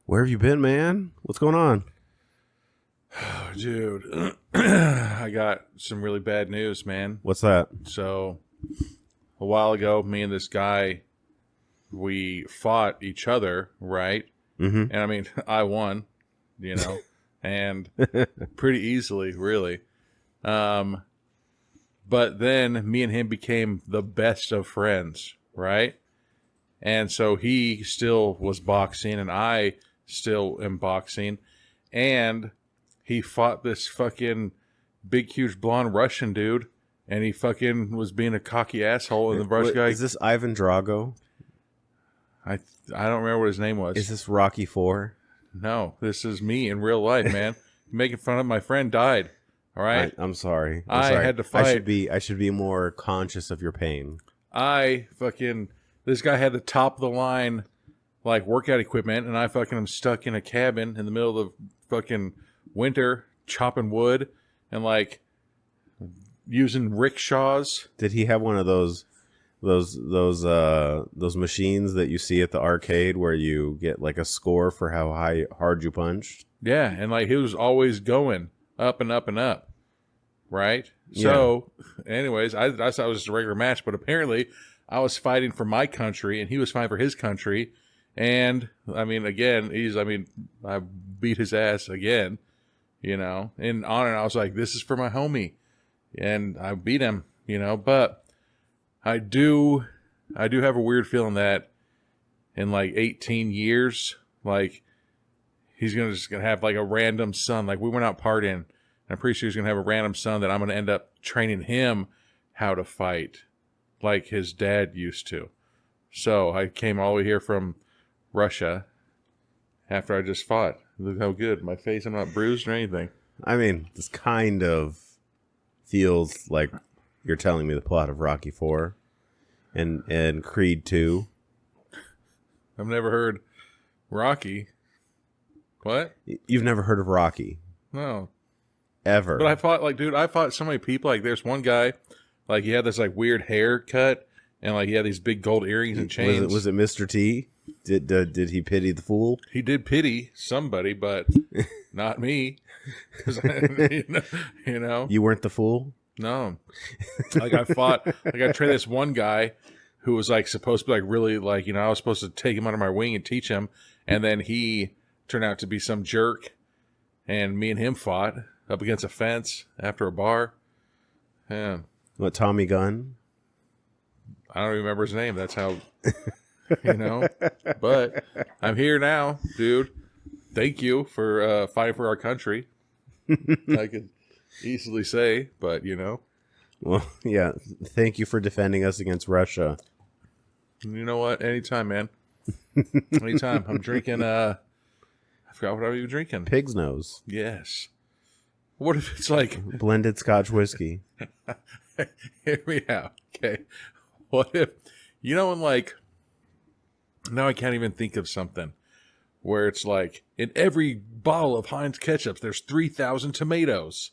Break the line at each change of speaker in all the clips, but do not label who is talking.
Where have you been, man? What's going on?
Dude, I got some really bad news, man.
What's that?
So, a while ago, me and this guy, we fought each other, right?
Mm-hmm.
And I mean, I won, and pretty easily, really. But then me and him became the best of friends, right? And so he still was boxing, and I still am boxing. And he fought this fucking big, huge, blonde Russian dude, and he fucking was being a cocky asshole. And the Russian guy...
Is this Ivan Drago?
I don't remember what his name was.
Is this Rocky 4?
No, this is me in real life, man. Making fun of my friend died. All right?
I'm sorry.
I had to fight.
I should be more conscious of your pain.
This guy had the top of the line, like, workout equipment, and I fucking am stuck in a cabin in the middle of the fucking winter, chopping wood, and, like, using rickshaws.
Did he have one of those machines that you see at the arcade where you get like a score for how hard you punched?
Yeah, and like he was always going up and up and up, right?
Yeah.
So, anyways, I thought it was just a regular match, but apparently I was fighting for my country and he was fighting for his country, and I mean, again, I beat his ass again, in honor. And I was like, this is for my homie, and I beat him, but. I do have a weird feeling that in like 18 years, like he's just gonna have like a random son. Like we went out partying, and I'm pretty sure he's gonna have a random son that I'm gonna end up training him how to fight, like his dad used to. So I came all the way here from Russia after I just fought. Look how good my face. I'm not bruised or anything.
I mean, this kind of feels like you're telling me the plot of Rocky 4 and Creed 2.
I've never heard Rocky. What?
You've never heard of Rocky?
No.
Ever.
But I fought so many people. Like there's one guy, like he had this like weird haircut and like he had these big gold earrings and chains.
Was it Mr. T? Did he pity the fool?
He did pity somebody, but not me. 'Cause
You weren't the fool?
No. Like I trained this one guy who was like supposed to be like really like, I was supposed to take him under my wing and teach him. And then he turned out to be some jerk. And me and him fought up against a fence after a bar. Yeah.
What, Tommy Gunn?
I don't even remember his name. That's how, But I'm here now, dude. Thank you for fighting for our country. I could easily say, but
Well, yeah. Thank you for defending us against Russia.
You know what? Anytime, man. Anytime. I'm drinking. I forgot what I was drinking.
Pig's nose.
Yes. What if it's like
blended Scotch whiskey?
Hear me out. Okay. What if when like now I can't even think of something where it's like in every bottle of Heinz ketchup there's 3,000 tomatoes.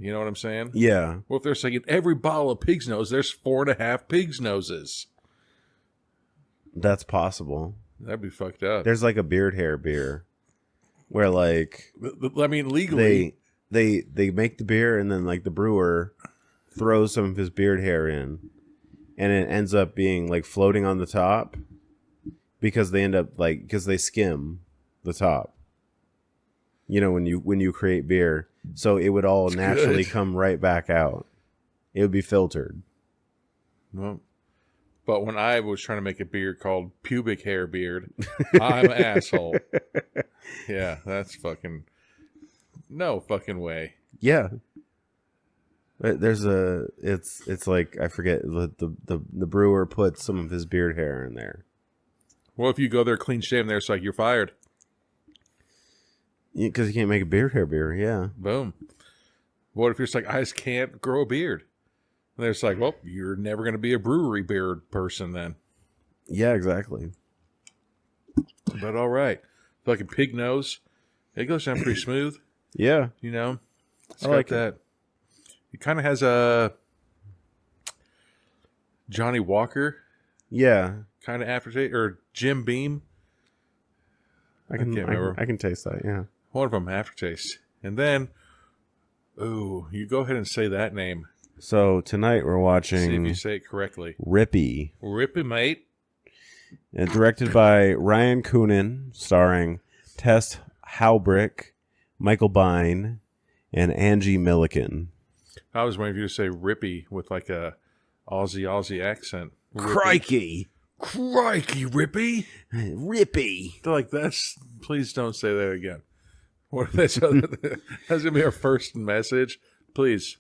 You know what I'm saying?
Yeah.
Well, if there's like in every bottle of pig's nose, there's 4.5 pig's noses.
That's possible.
That'd be fucked up.
There's like a beard hair beer where like
legally
they make the beer and then like the brewer throws some of his beard hair in and it ends up being like floating on the top because they skim the top. When you create beer. So it would all naturally come right back out. It would be filtered.
Well, but when I was trying to make a beer called Pubic Hair Beard, I'm an asshole. Yeah, that's fucking... No fucking way.
Yeah. But it's like, I forget, the brewer put some of his beard hair in there.
Well, if you go there clean shaven, there, it's like you're fired.
Because you can't make a beard hair beer, yeah.
Boom. What if you're just like, I just can't grow a beard? And they're just like, well, you're never going to be a brewery beard person then.
Yeah, exactly.
But all right. Fucking pig nose. It goes down pretty smooth.
Yeah.
It's I like that. It kind of has a Johnny Walker.
Yeah.
Kind of aftertaste. Or Jim Beam.
I can't remember. I can taste that. Yeah.
One of them aftertaste, and then, you go ahead and say that name.
So tonight we're watching.
See if you say it correctly.
Rippy.
Rippy, mate.
And directed by Ryan Coonan, starring Tess Haubrich, Michael Biehn, and Angie Milliken.
I was waiting for you to say Rippy with like a Aussie accent.
Rippy.
Crikey, Rippy.
Rippy.
They're like, please don't say that again. What that's going to be our first message. Please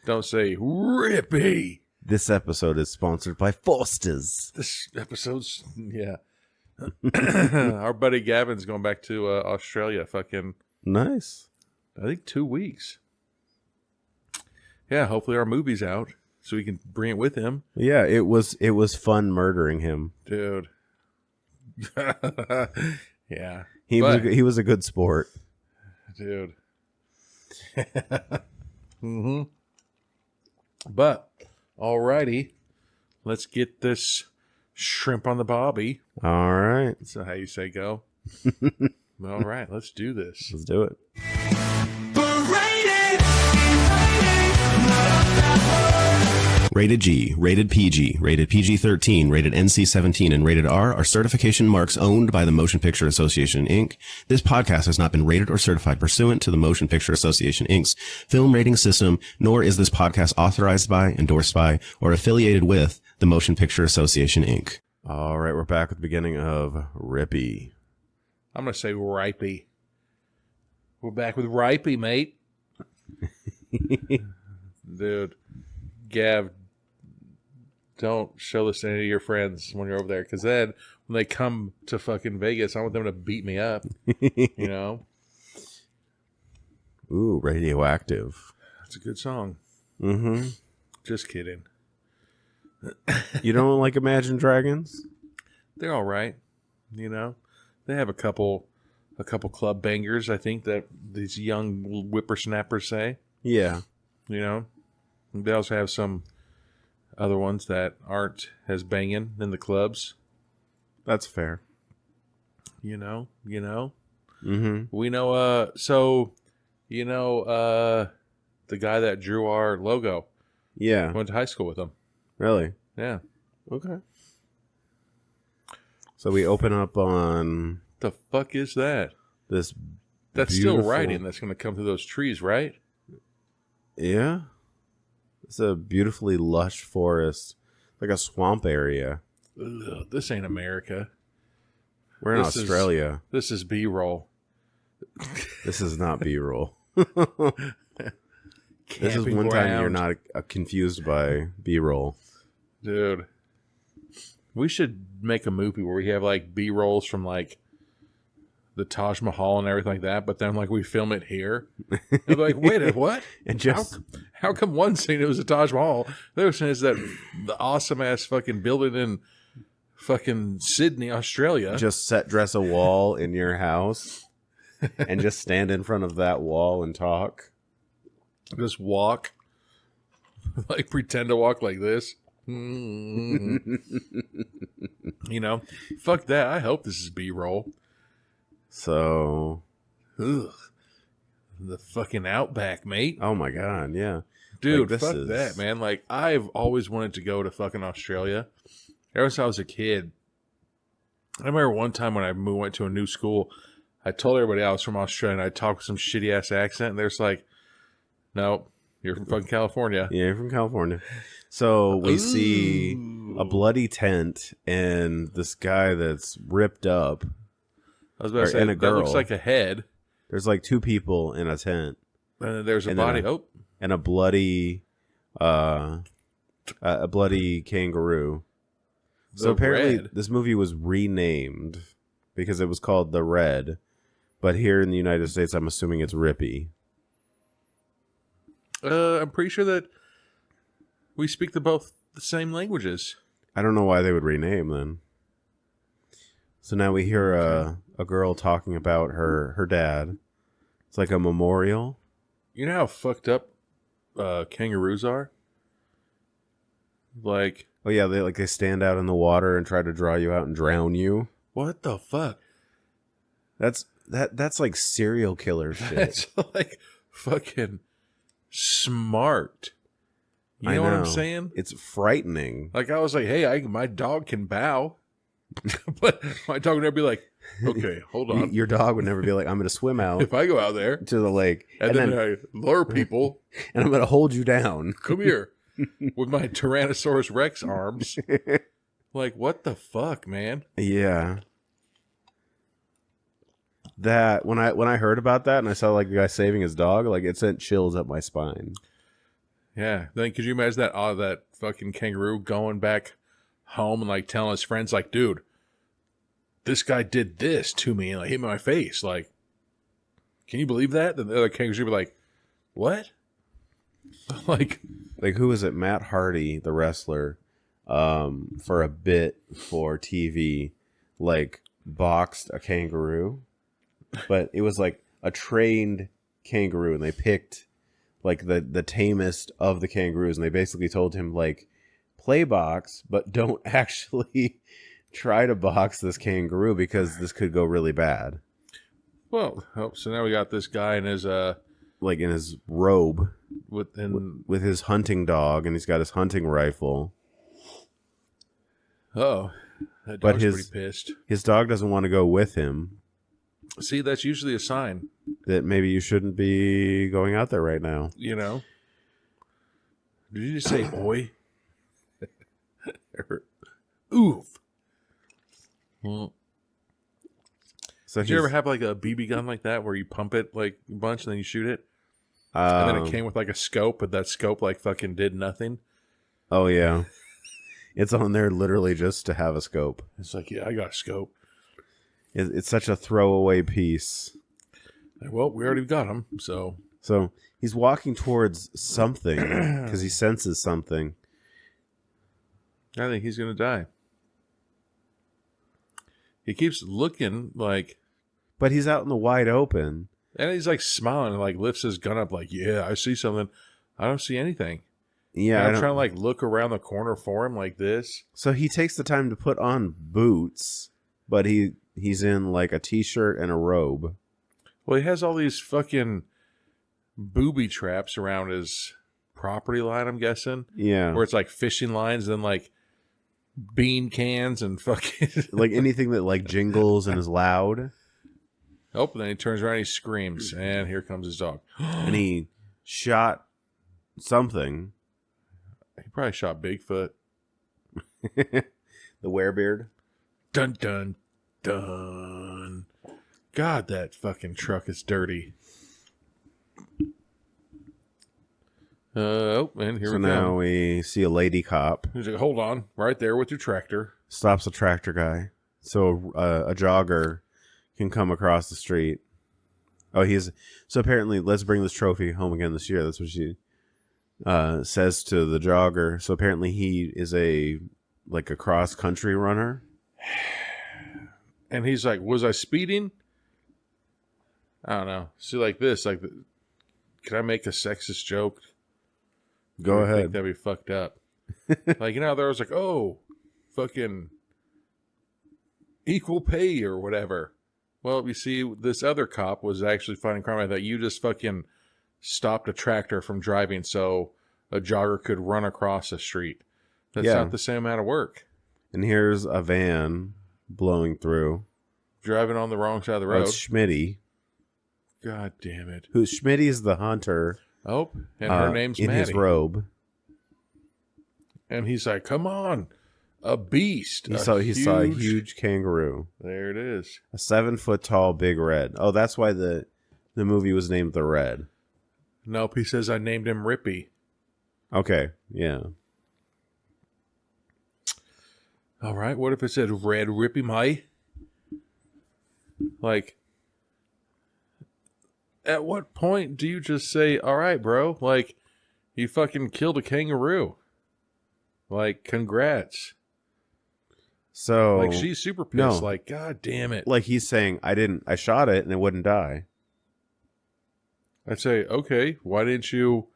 don't say Rippy.
This episode is sponsored by Foster's.
This episode's, yeah. Our buddy Gavin's going back to Australia. Fucking
nice.
I think 2 weeks. Yeah, hopefully our movie's out so we can bring it with him.
Yeah, it was fun murdering him,
dude. Yeah,
he was a good sport,
dude. Mm-hmm. But alrighty, let's get this shrimp on the bobby.
All right,
that's how you say go. All right, let's do this.
Let's do it.
Rated G, rated PG, rated PG-13, rated NC-17, and rated R are certification marks owned by the Motion Picture Association, Inc. This podcast has not been rated or certified pursuant to the Motion Picture Association, Inc.'s film rating system, nor is this podcast authorized by, endorsed by, or affiliated with the Motion Picture Association, Inc.
All right, we're back with the beginning of Rippy.
I'm going to say Ripey. We're back with Ripey, mate. Dude, Gav, don't show this to any of your friends when you're over there, because then when they come to fucking Vegas, I want them to beat me up. You know?
Ooh, Radioactive.
That's a good song.
Mm-hmm.
Just kidding.
You don't like Imagine Dragons?
They're all right. You know? They have a couple club bangers, I think, that these young whippersnappers say.
Yeah.
You know? They also have some other ones that aren't as banging in the clubs.
That's fair.
You know?
Mm-hmm.
We know, the guy that drew our logo.
Yeah.
Went to high school with him.
Really?
Yeah.
Okay. So we open up on...
The fuck is that?
This
That's
beautiful...
still writing that's going to come through those trees, right?
Yeah. It's a beautifully lush forest. Like a swamp area.
Ugh, this ain't America.
We're in Australia.
This is B-roll.
This is not B-roll. This is one time you're not confused by B-roll.
Dude. We should make a movie where we have like B-rolls from like the Taj Mahal and everything like that, but then like we film it here. And be like, wait, what?
And just
how come one scene it was a Taj Mahal? The other scene is that the awesome ass fucking building in fucking Sydney, Australia.
Just dress a wall in your house and just stand in front of that wall and talk.
Just walk. Like pretend to walk like this. Mm-hmm. You know, fuck that. I hope this is B-roll.
So,
ugh, the fucking outback, mate.
Oh my god, yeah,
dude, like, fuck that, man. Like, I've always wanted to go to fucking Australia. Ever since I was a kid. I remember one time when I went to a new school, I told everybody I was from Australia, and I talked with some shitty ass accent, and they're just like, "No, you're from fucking California."
Yeah, you're from California. So we see a bloody tent and this guy that's ripped up.
I was about to say, that looks like a head.
There's like two people in a tent.
And then there's a body.
And a bloody kangaroo. So apparently this movie was renamed because it was called The Red. But here in the United States, I'm assuming it's Rippy.
I'm pretty sure that we speak both the same languages.
I don't know why they would rename then. So now we hear a girl talking about her dad. It's like a memorial.
You know how fucked up kangaroos are? Like,
oh yeah, they stand out in the water and try to draw you out and drown you.
What the fuck?
That's like serial killer shit.
That's like fucking smart. You know what I'm saying?
It's frightening.
Like I was like, hey, my dog can bow. But my dog would never be like, okay, hold on.
Your dog would never be like, I'm going to swim out
if I go out there
to the lake.
and then I lure people.
And I'm going to hold you down.
Come here. With my Tyrannosaurus Rex arms. Like, what the fuck, man?
Yeah. That when I heard about that and I saw like the guy saving his dog, like it sent chills up my spine.
Yeah. Then could you imagine that fucking kangaroo going back home and like telling his friends, like, dude, this guy did this to me and like hit me in my face. Like, can you believe that? Then the other kangaroos would be like, what? like
who was it? Matt Hardy, the wrestler, for a bit for TV, like boxed a kangaroo, but it was like a trained kangaroo, and they picked like the tamest of the kangaroos, and they basically told him like, play box, but don't actually try to box this kangaroo because this could go really bad.
Well, so now we got this guy in his
like in his robe with his hunting dog, and he's got his hunting rifle.
Oh, that dog's pretty pissed.
His dog doesn't want to go with him.
See, that's usually a sign
that maybe you shouldn't be going out there right now.
You know? Did you just say oi? Oof. Well, so did you ever have like a BB gun like that where you pump it like a bunch and then you shoot it? And then it came with like a scope, but that scope like fucking did nothing.
Oh, yeah. It's on there literally just to have a scope.
It's like, yeah, I got a scope.
It's such a throwaway piece.
Well, we already got him, so.
So he's walking towards something because he senses something.
I think he's going to die. He keeps looking like...
But he's out in the wide open.
And he's like smiling and like lifts his gun up like, yeah, I see something. I don't see anything.
Yeah,
I'm trying to like look around the corner for him like this.
So he takes the time to put on boots, but he's in like a t-shirt and a robe.
Well, he has all these fucking booby traps around his property line, I'm guessing.
Yeah.
Where it's like fishing lines and like bean cans and fucking...
like anything that like jingles and is loud.
Oh, and then he turns around and he screams, and here comes his dog.
And he shot something.
He probably shot Bigfoot.
The werebeard.
Dun, dun, dun. God, that fucking truck is dirty. And here we go.
So now we see a lady cop.
He's like, hold on, right there with your tractor.
Stops a tractor guy. So a jogger can come across the street. Oh, so apparently, let's bring this trophy home again this year. That's what she says to the jogger. So apparently he is a cross country runner.
And he's like, was I speeding? I don't know. See, like this, like, can I make a sexist joke?
Go ahead.
I think that'd be fucked up. Like, there was like, oh, fucking equal pay or whatever. Well, you see, this other cop was actually fighting crime. I thought you just fucking stopped a tractor from driving so a jogger could run across the street. That's not the same amount of work.
And here's a van blowing through.
Driving on the wrong side of the road.
It's Schmitty.
God damn it.
Schmitty's the hunter.
Oh, and her name's
in
Maddie.
His robe.
And he's like, come on. A beast.
He saw a huge kangaroo.
There it is.
A 7-foot tall big red. Oh, that's why the movie was named The Red.
Nope, he says I named him Rippy.
Okay, yeah.
All right, what if it said Red Rippy Mai? Like, at what point do you just say, all right, bro, like, you fucking killed a kangaroo? Like, congrats.
So,
like, she's super pissed. Like, God damn it.
Like, he's saying, I shot it and it wouldn't die.
I'd say, okay, why didn't you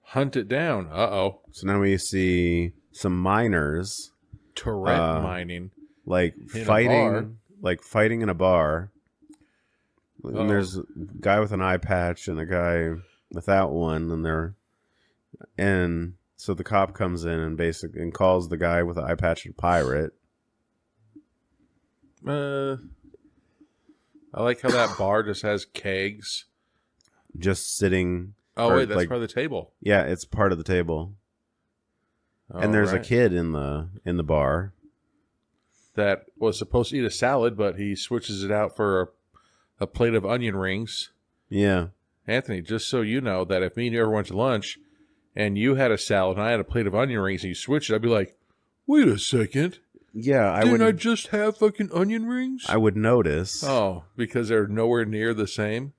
hunt it down? Uh-oh.
So now we see some miners.
Tourette mining.
Like, fighting in a bar. And there's a guy with an eye patch and a guy without one, and so the cop comes in and calls the guy with the eye patch a pirate.
I like how that bar just has kegs.
Just sitting.
Oh, wait, that's part of the table.
Yeah, it's part of the table. And there's a kid in the bar
that was supposed to eat a salad, but he switches it out for a plate of onion rings.
Yeah.
Anthony, just so you know that if me and you ever went to lunch and you had a salad and I had a plate of onion rings and you switched it, I'd be like, wait a second.
Yeah,
Didn't I just have fucking onion rings?
I would notice.
Oh, because they're nowhere near the same?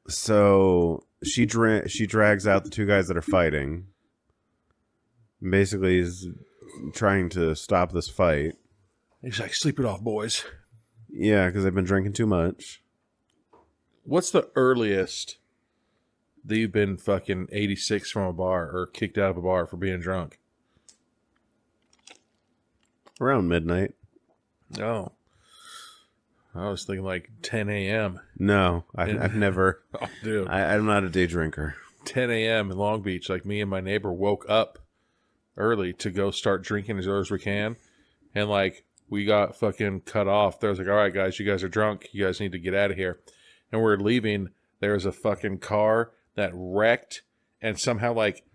So she drags out the two guys that are fighting. Basically, is trying to stop this fight.
He's like, sleep it off, boys.
Yeah, because they've been drinking too much.
What's the earliest that you've been fucking 86 from a bar or kicked out of a bar for being drunk?
Around midnight.
Oh. I was thinking like 10 a.m.
No, I've never.
Oh, dude.
I'm not a day drinker.
10 a.m. in Long Beach, like me and my neighbor woke up early to go start drinking as early as we can. And like we got fucking cut off. There was like, all right, guys, you guys are drunk. You guys need to get out of here. And we're leaving. There was a fucking car that wrecked and somehow like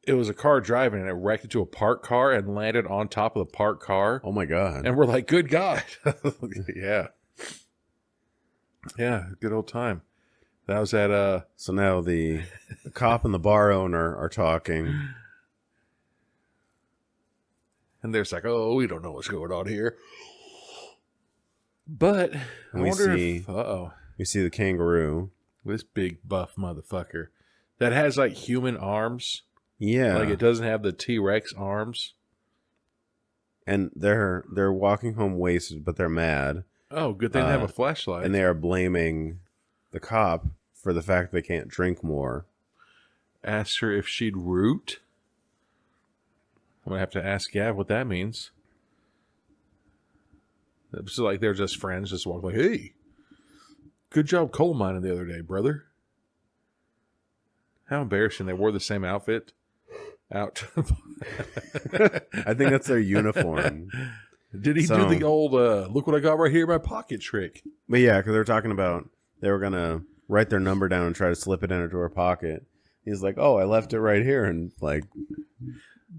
it was a car driving and it wrecked into a parked car and landed on top of the parked car.
Oh my God.
And we're like, good God. Yeah. Yeah. Good old time. That was at,
So now the cop and the bar owner are talking.
And they're just like, oh, we don't know what's going on here. But I wonder if,
we see the kangaroo.
This big buff motherfucker that has like human arms.
Yeah.
Like it doesn't have the T-Rex arms.
And they're walking home wasted, but they're mad.
Oh, good thing they have a flashlight.
And they are blaming the cop for the fact they can't drink more.
Asked her if she'd root. I'm going to have to ask Gav what that means. It's like they're just friends, just walk like, hey, good job coal mining the other day, brother. How embarrassing. They wore the same outfit out.
I think that's their uniform.
Did he do the old, look what I got right here in my pocket trick?
But yeah, because they were talking about they were going to write their number down and try to slip it into her pocket. He's like, oh, I left it right here. And like,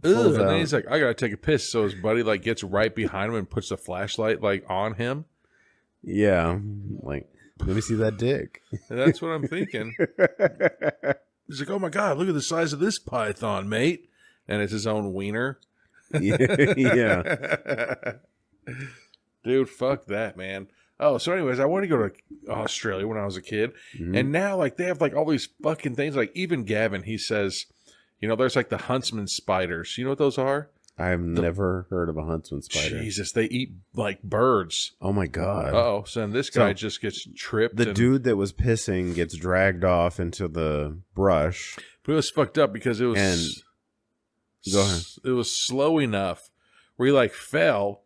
and then he's like, I got to take a piss. So his buddy like gets right behind him and puts the flashlight like on him.
Yeah. Like, let me see that dick.
And that's what I'm thinking. He's like, oh my God, look at the size of this python, mate. And it's his own wiener.
Yeah.
Dude, fuck that, man. Oh, so anyways, I wanted to go to Australia when I was a kid. Mm-hmm. And now, like, they have, like, all these fucking things. Like, even Gavin, he says, you know, there's, like, the huntsman spiders. You know what those are?
I've never heard of a huntsman spider.
Jesus, they eat, like, birds.
Oh, my God.
Uh-oh. So then this guy just gets tripped.
The dude that was pissing gets dragged off into the brush.
But it was fucked up because it was...
Go ahead.
It was slow enough where he, like, fell...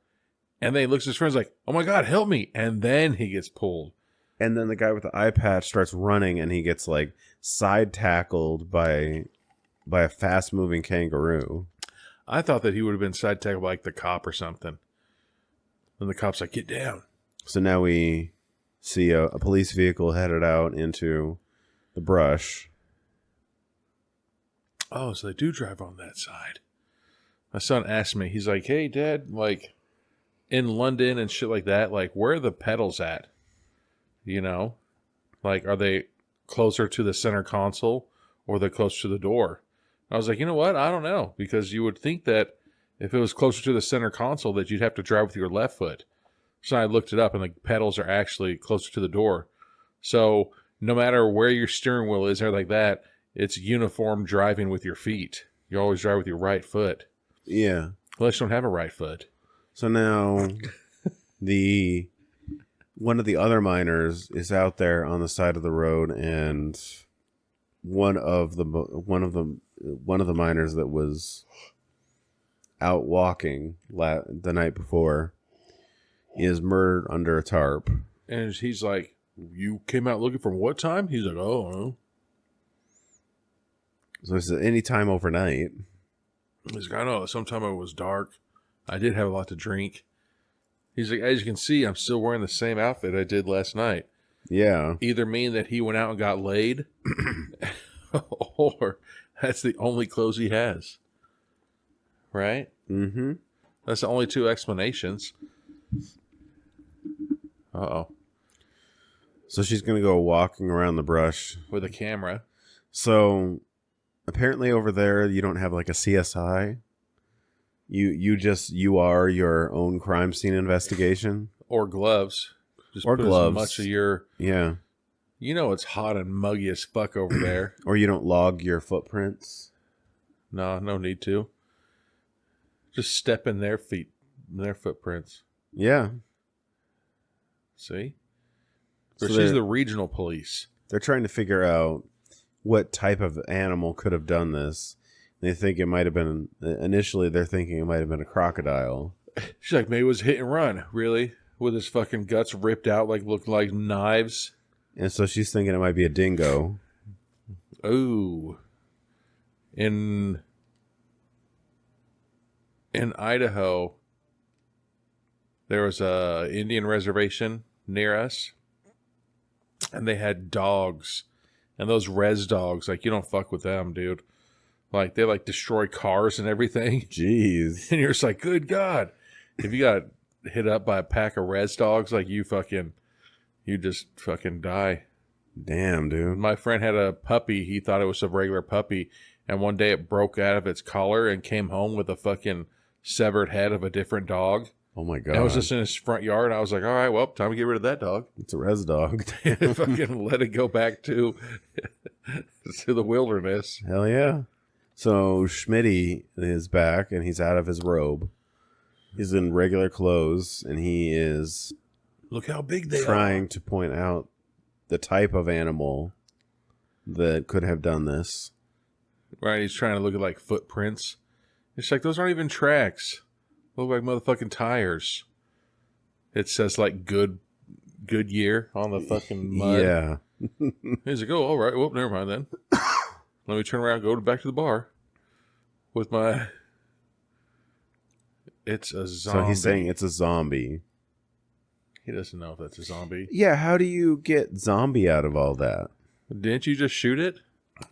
And then he looks at his friends like, oh my God, help me. And then he gets pulled.
And then the guy with the eye patch starts running and he gets like side tackled by a fast moving kangaroo.
I thought that he would have been side tackled by like the cop or something. And the cop's like, get down.
So now we see a police vehicle headed out into the brush.
Oh, so they do drive on that side. My son asked me, he's like, hey, Dad, like, in London and shit like that, like, where are the pedals at? You know? Like, are they closer to the center console or are they closer to the door? I was like, you know what? I don't know. Because you would think that if it was closer to the center console that you'd have to drive with your left foot. So I looked it up and the pedals are actually closer to the door. So no matter where your steering wheel is or like that, it's uniform driving with your feet. You always drive with your right foot.
Yeah.
Unless you don't have a right foot.
So now one of the other miners is out there on the side of the road, and one of the miners that was out walking the night before is murdered under a tarp.
And he's like, You came out looking for what time? He's like, oh.
So it's any time overnight.
He's like, I know. Sometime it was dark. I did have a lot to drink. He's like, as you can see, I'm still wearing the same outfit I did last night.
Yeah.
Either mean that he went out and got laid, or that's the only clothes he has. Right?
Mm-hmm.
That's the only two explanations. Uh-oh.
So she's going to go walking around the brush.
With a camera.
So apparently over there, you don't have like a CSI. You are your own crime scene investigation.
Or gloves. Just
or
put
gloves.
As much of your...
Yeah.
You know it's hot and muggy as fuck over there.
Or you don't log your footprints.
No need to. Just step in their feet, their footprints.
Yeah.
See?
So
she's the regional police.
They're trying to figure out what type of animal could have done this. They think it might have been, initially they're thinking it might have been a crocodile.
She's like, maybe it was hit and run. Really? With his fucking guts ripped out like looked like knives.
And so she's thinking it might be a dingo.
Ooh. In Idaho, there was a Indian reservation near us. And they had dogs. And those res dogs, like, you don't fuck with them, dude. Like, they, like, destroy cars and everything.
Jeez.
And you're just like, good God. If you got hit up by a pack of res dogs, like, you just fucking die.
Damn, dude.
My friend had a puppy. He thought it was a regular puppy. And one day it broke out of its collar and came home with a fucking severed head of a different dog.
Oh my God.
And it was just in his front yard. And I was like, all right, well, time to get rid of that dog.
It's a res dog.
Fucking let it go back to the wilderness.
Hell yeah. So Schmitty is back and he's out of his robe. He's in regular clothes and he is
look how big they
trying
are.
to point out the type of animal that could have done this.
Right, he's trying to look at like footprints. It's like those aren't even tracks. Look like motherfucking tires. It says like good year on the fucking mud.
Yeah.
He's like, oh, all right. Well, never mind then. Let me turn around and go back to the bar with my... It's a zombie.
So he's saying it's a zombie.
He doesn't know if that's a zombie.
Yeah, how do you get zombie out of all that?
Didn't you just shoot it?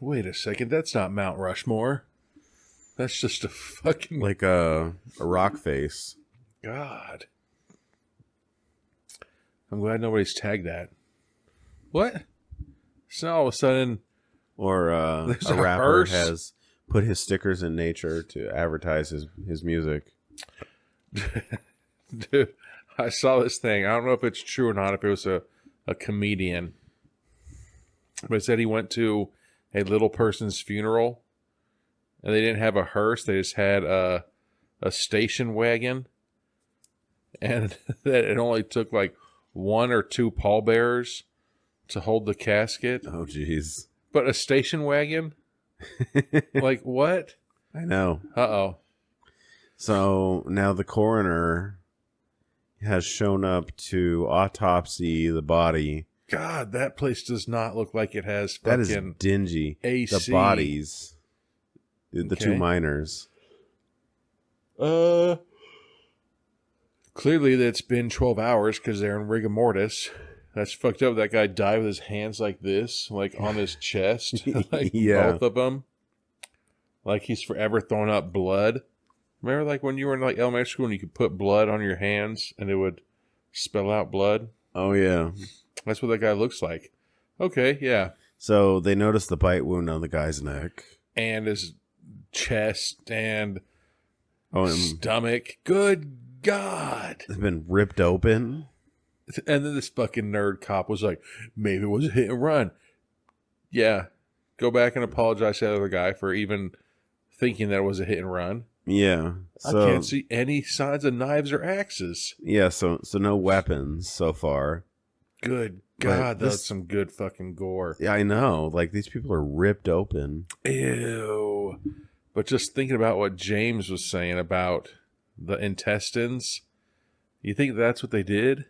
Wait a second. That's not Mount Rushmore. That's just a fucking...
Like a rock face.
God. I'm glad nobody's tagged that. What? So all of a sudden...
Or
there's
a
a
rapper
hearse?
has put his stickers in nature to advertise his music.
Dude, I saw this thing. I don't know if it's true or not, if it was a comedian. But it said he went to a little person's funeral. And they didn't have a hearse. They just had a station wagon. And that it only took like 1 or 2 pallbearers to hold the casket.
Oh, jeez.
But a station wagon? Like, what?
I know.
Uh-oh.
So now the coroner has shown up to autopsy the body.
God, that place does not look like it has
That is
fucking
dingy.
AC.
The bodies. The
Okay.
2 miners.
Clearly that's been 12 hours because they're in rigor mortis. That's fucked up. That guy died with his hands like this, like on his chest. Like
Yeah.
both of them. Like he's forever throwing up blood. Remember like when you were in like elementary school and you could put blood on your hands and it would spell out blood?
Oh, yeah.
That's what that guy looks like. Okay, yeah.
So they noticed the bite wound on the guy's neck.
And his chest and
Oh, and
stomach. Good God.
it's been ripped open.
And then this fucking nerd cop was like, maybe it was a hit and run. Yeah. Go back and apologize to the other guy for even thinking that it was a hit and run.
Yeah.
I can't see any signs of knives or axes.
Yeah, so no weapons so far.
Good
But
God,
this-
that's some good fucking gore.
Yeah, I know. Like, these people are ripped open.
Ew. But just thinking about what James was saying about the intestines, you think that's what they did?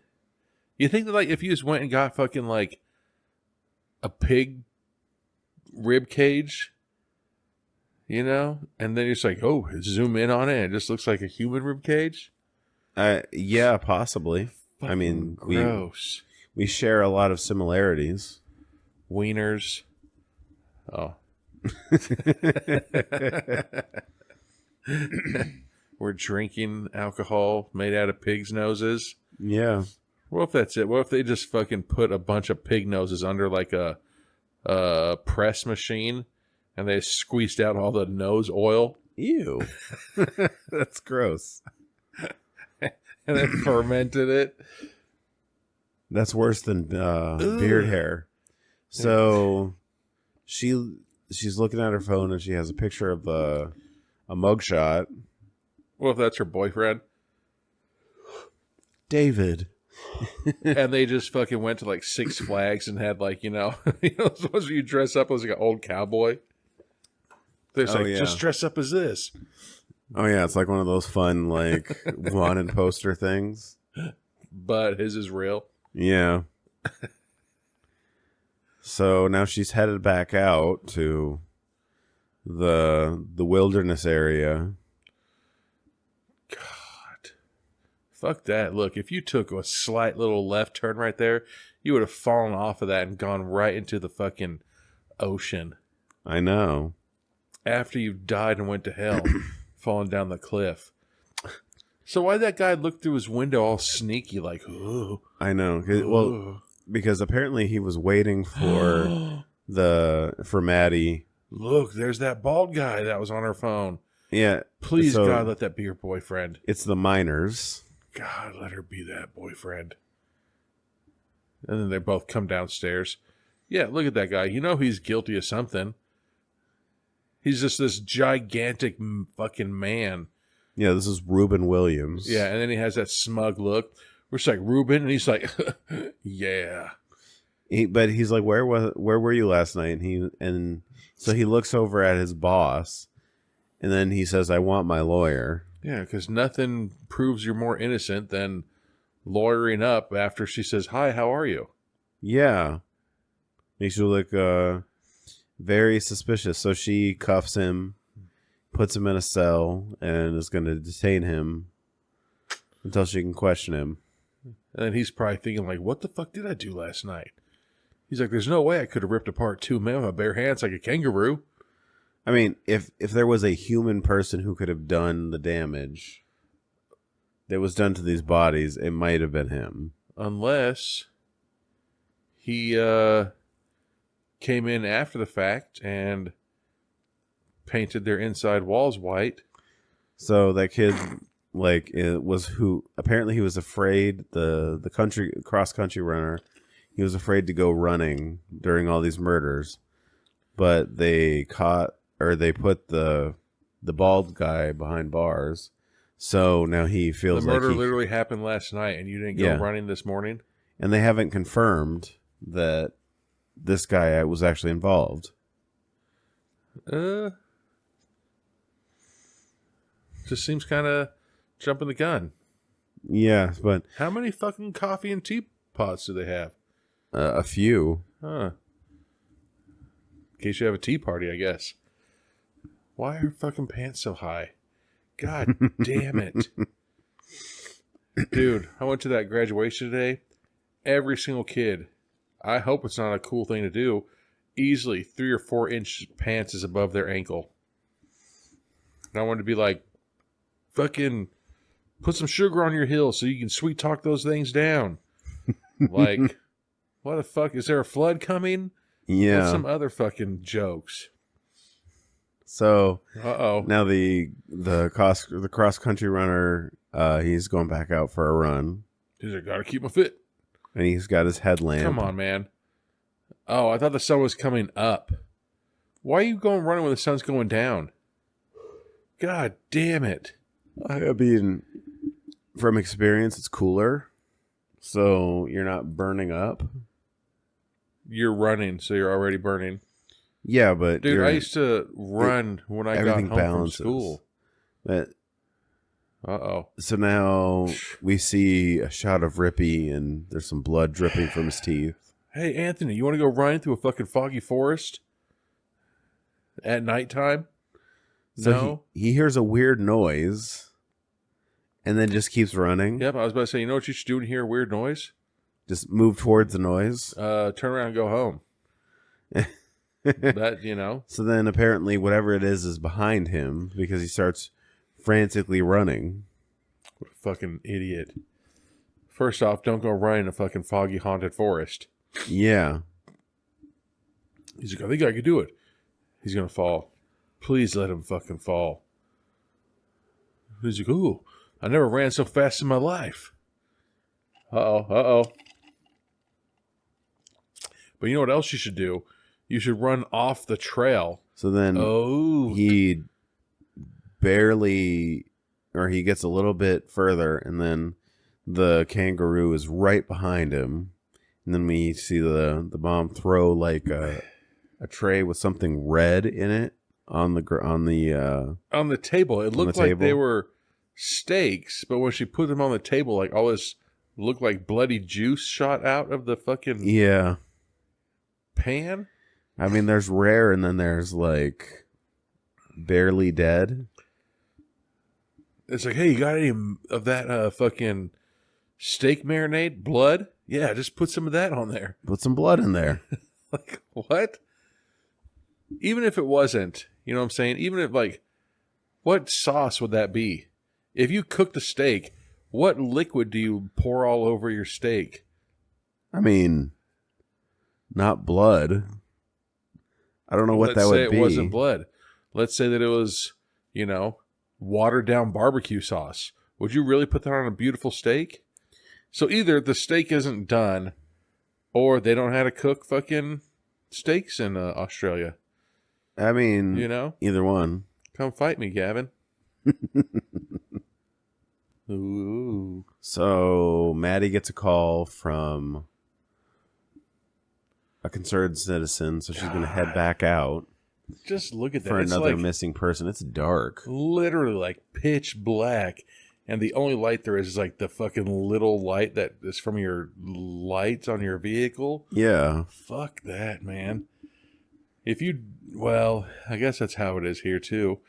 You think that, like, if you just went and got fucking, like, a pig rib cage, you know, and then you're just like, oh, zoom in on it, and it just looks like a human rib cage?
Yeah, possibly.
Fucking
I mean,
gross.
we share a lot of similarities.
Wieners. Oh. We're drinking alcohol made out of pigs' noses.
Yeah.
What if that's it? What if they just fucking put a bunch of pig noses under like a press machine and they squeezed out all the nose oil?
Ew. That's gross.
And then fermented it?
That's worse than beard hair. So she's looking at her phone and she has a picture of a mugshot.
What if that's her boyfriend?
David.
And they just fucking went to like Six Flags and had like, suppose you dress up as like an old cowboy. They're just just dress up as this.
Oh yeah, it's like one of those fun like wanted poster things.
But his is real.
Yeah. So now she's headed back out to the wilderness area.
God. Fuck that. Look, if you took a slight little left turn right there, you would have fallen off of that and gone right into the fucking ocean.
I know.
After you've died and went to hell, falling down the cliff. So why'd that guy look through his window all sneaky like, ooh?
I know. Well, because apparently he was waiting for for Maddie.
Look, there's that bald guy that was on her phone.
Yeah.
Please, God, let that be your boyfriend.
It's the miners.
God, let her be that boyfriend. And then they both come downstairs. Yeah, look at that guy. You know he's guilty of something. He's just this gigantic fucking man.
Yeah, this is Reuben Williams.
Yeah, and then he has that smug look. We're just like, Reuben, and he's like, yeah.
But he's like, where were you last night? And so he looks over at his boss, and then he says, I want my lawyer.
Yeah, because nothing proves you're more innocent than lawyering up after she says, hi, how are you?
Yeah. Makes you look very suspicious. So she cuffs him, puts him in a cell, and is going to detain him until she can question him.
And then he's probably thinking, like, what the fuck did I do last night? He's like, there's no way I could have ripped apart two men with my bare hands like a kangaroo.
I mean, if there was a human person who could have done the damage that was done to these bodies, it might have been him.
Unless he came in after the fact and painted their inside walls white.
So that kid, like, it was who apparently he was afraid, the cross country runner, he was afraid to go running during all these murders, but they put the bald guy behind bars. So now he feels like
the murder literally happened last night and you didn't go running this morning.
And they haven't confirmed that this guy was actually involved.
Just seems kind of jumping the gun.
Yeah, but
how many fucking coffee and teapots do they have?
A few.
Huh. In case you have a tea party, I guess. Why are her fucking pants so high? God damn it. Dude, I went to that graduation today. Every single kid, I hope it's not a cool thing to do, easily 3 or 4 inch pants is above their ankle. And I wanted to be like, fucking put some sugar on your heel so you can sweet talk those things down. Like, what the fuck? Is there a flood coming?
Yeah.
What's some other fucking jokes?
So now the cross country runner, he's going back out for a run.
He's like, gotta keep my fit.
And he's got his headlamp.
Come on, man. Oh, I thought the sun was coming up. Why are you going running when the sun's going down? God damn it.
I mean, from experience, it's cooler. So you're not burning up.
You're running, so you're already burning.
Yeah, but...
Dude, I used to run when I got home from school.
But
Uh-oh.
So now we see a shot of Rippy, and there's some blood dripping from his teeth.
Hey, Anthony, you want to go running through a fucking foggy forest at nighttime?
So
No?
he hears a weird noise, and then just keeps running.
Yep, I was about to say, you know what you should do when you hear a weird noise?
Just move towards the noise.
Turn around and go home. That, you know.
So then apparently whatever it is behind him, because he starts frantically running.
What a fucking idiot. First off, don't go running in a fucking foggy haunted forest.
Yeah.
He's like, I think I could do it. He's going to fall. Please let him fucking fall. He's like, ooh, I never ran so fast in my life. Uh-oh. But you know what else you should do? You should run off the trail.
So then he barely, or he gets a little bit further, and then the kangaroo is right behind him. And then we see the mom throw like a tray with something red in it on the
table. It looked like they were steaks, but when she put them on the table, like all this looked like bloody juice shot out of the fucking pan.
I mean, there's rare, and then there's like barely dead.
It's like, hey, you got any of that fucking steak marinade? Blood? Yeah, just put some of that on there.
Put some blood in there.
Like, what? Even if it wasn't, you know what I'm saying? Even if, like, what sauce would that be? If you cook the steak, what liquid do you pour all over your steak?
I mean, not blood. I don't know what that would be.
Let's say it wasn't blood. Let's say that it was, you know, watered down barbecue sauce. Would you really put that on a beautiful steak? So either the steak isn't done, or they don't know how to cook fucking steaks in Australia.
I mean,
you know,
either one.
Come fight me, Gavin. Ooh.
So Maddie gets a call from a concerned citizen, so she's going to head back out.
Just look at that.
For another
like,
missing person. It's dark.
Literally like pitch black. And the only light there is like the fucking little light that is from your lights on your vehicle.
Yeah.
Fuck that, man. Well, I guess that's how it is here too.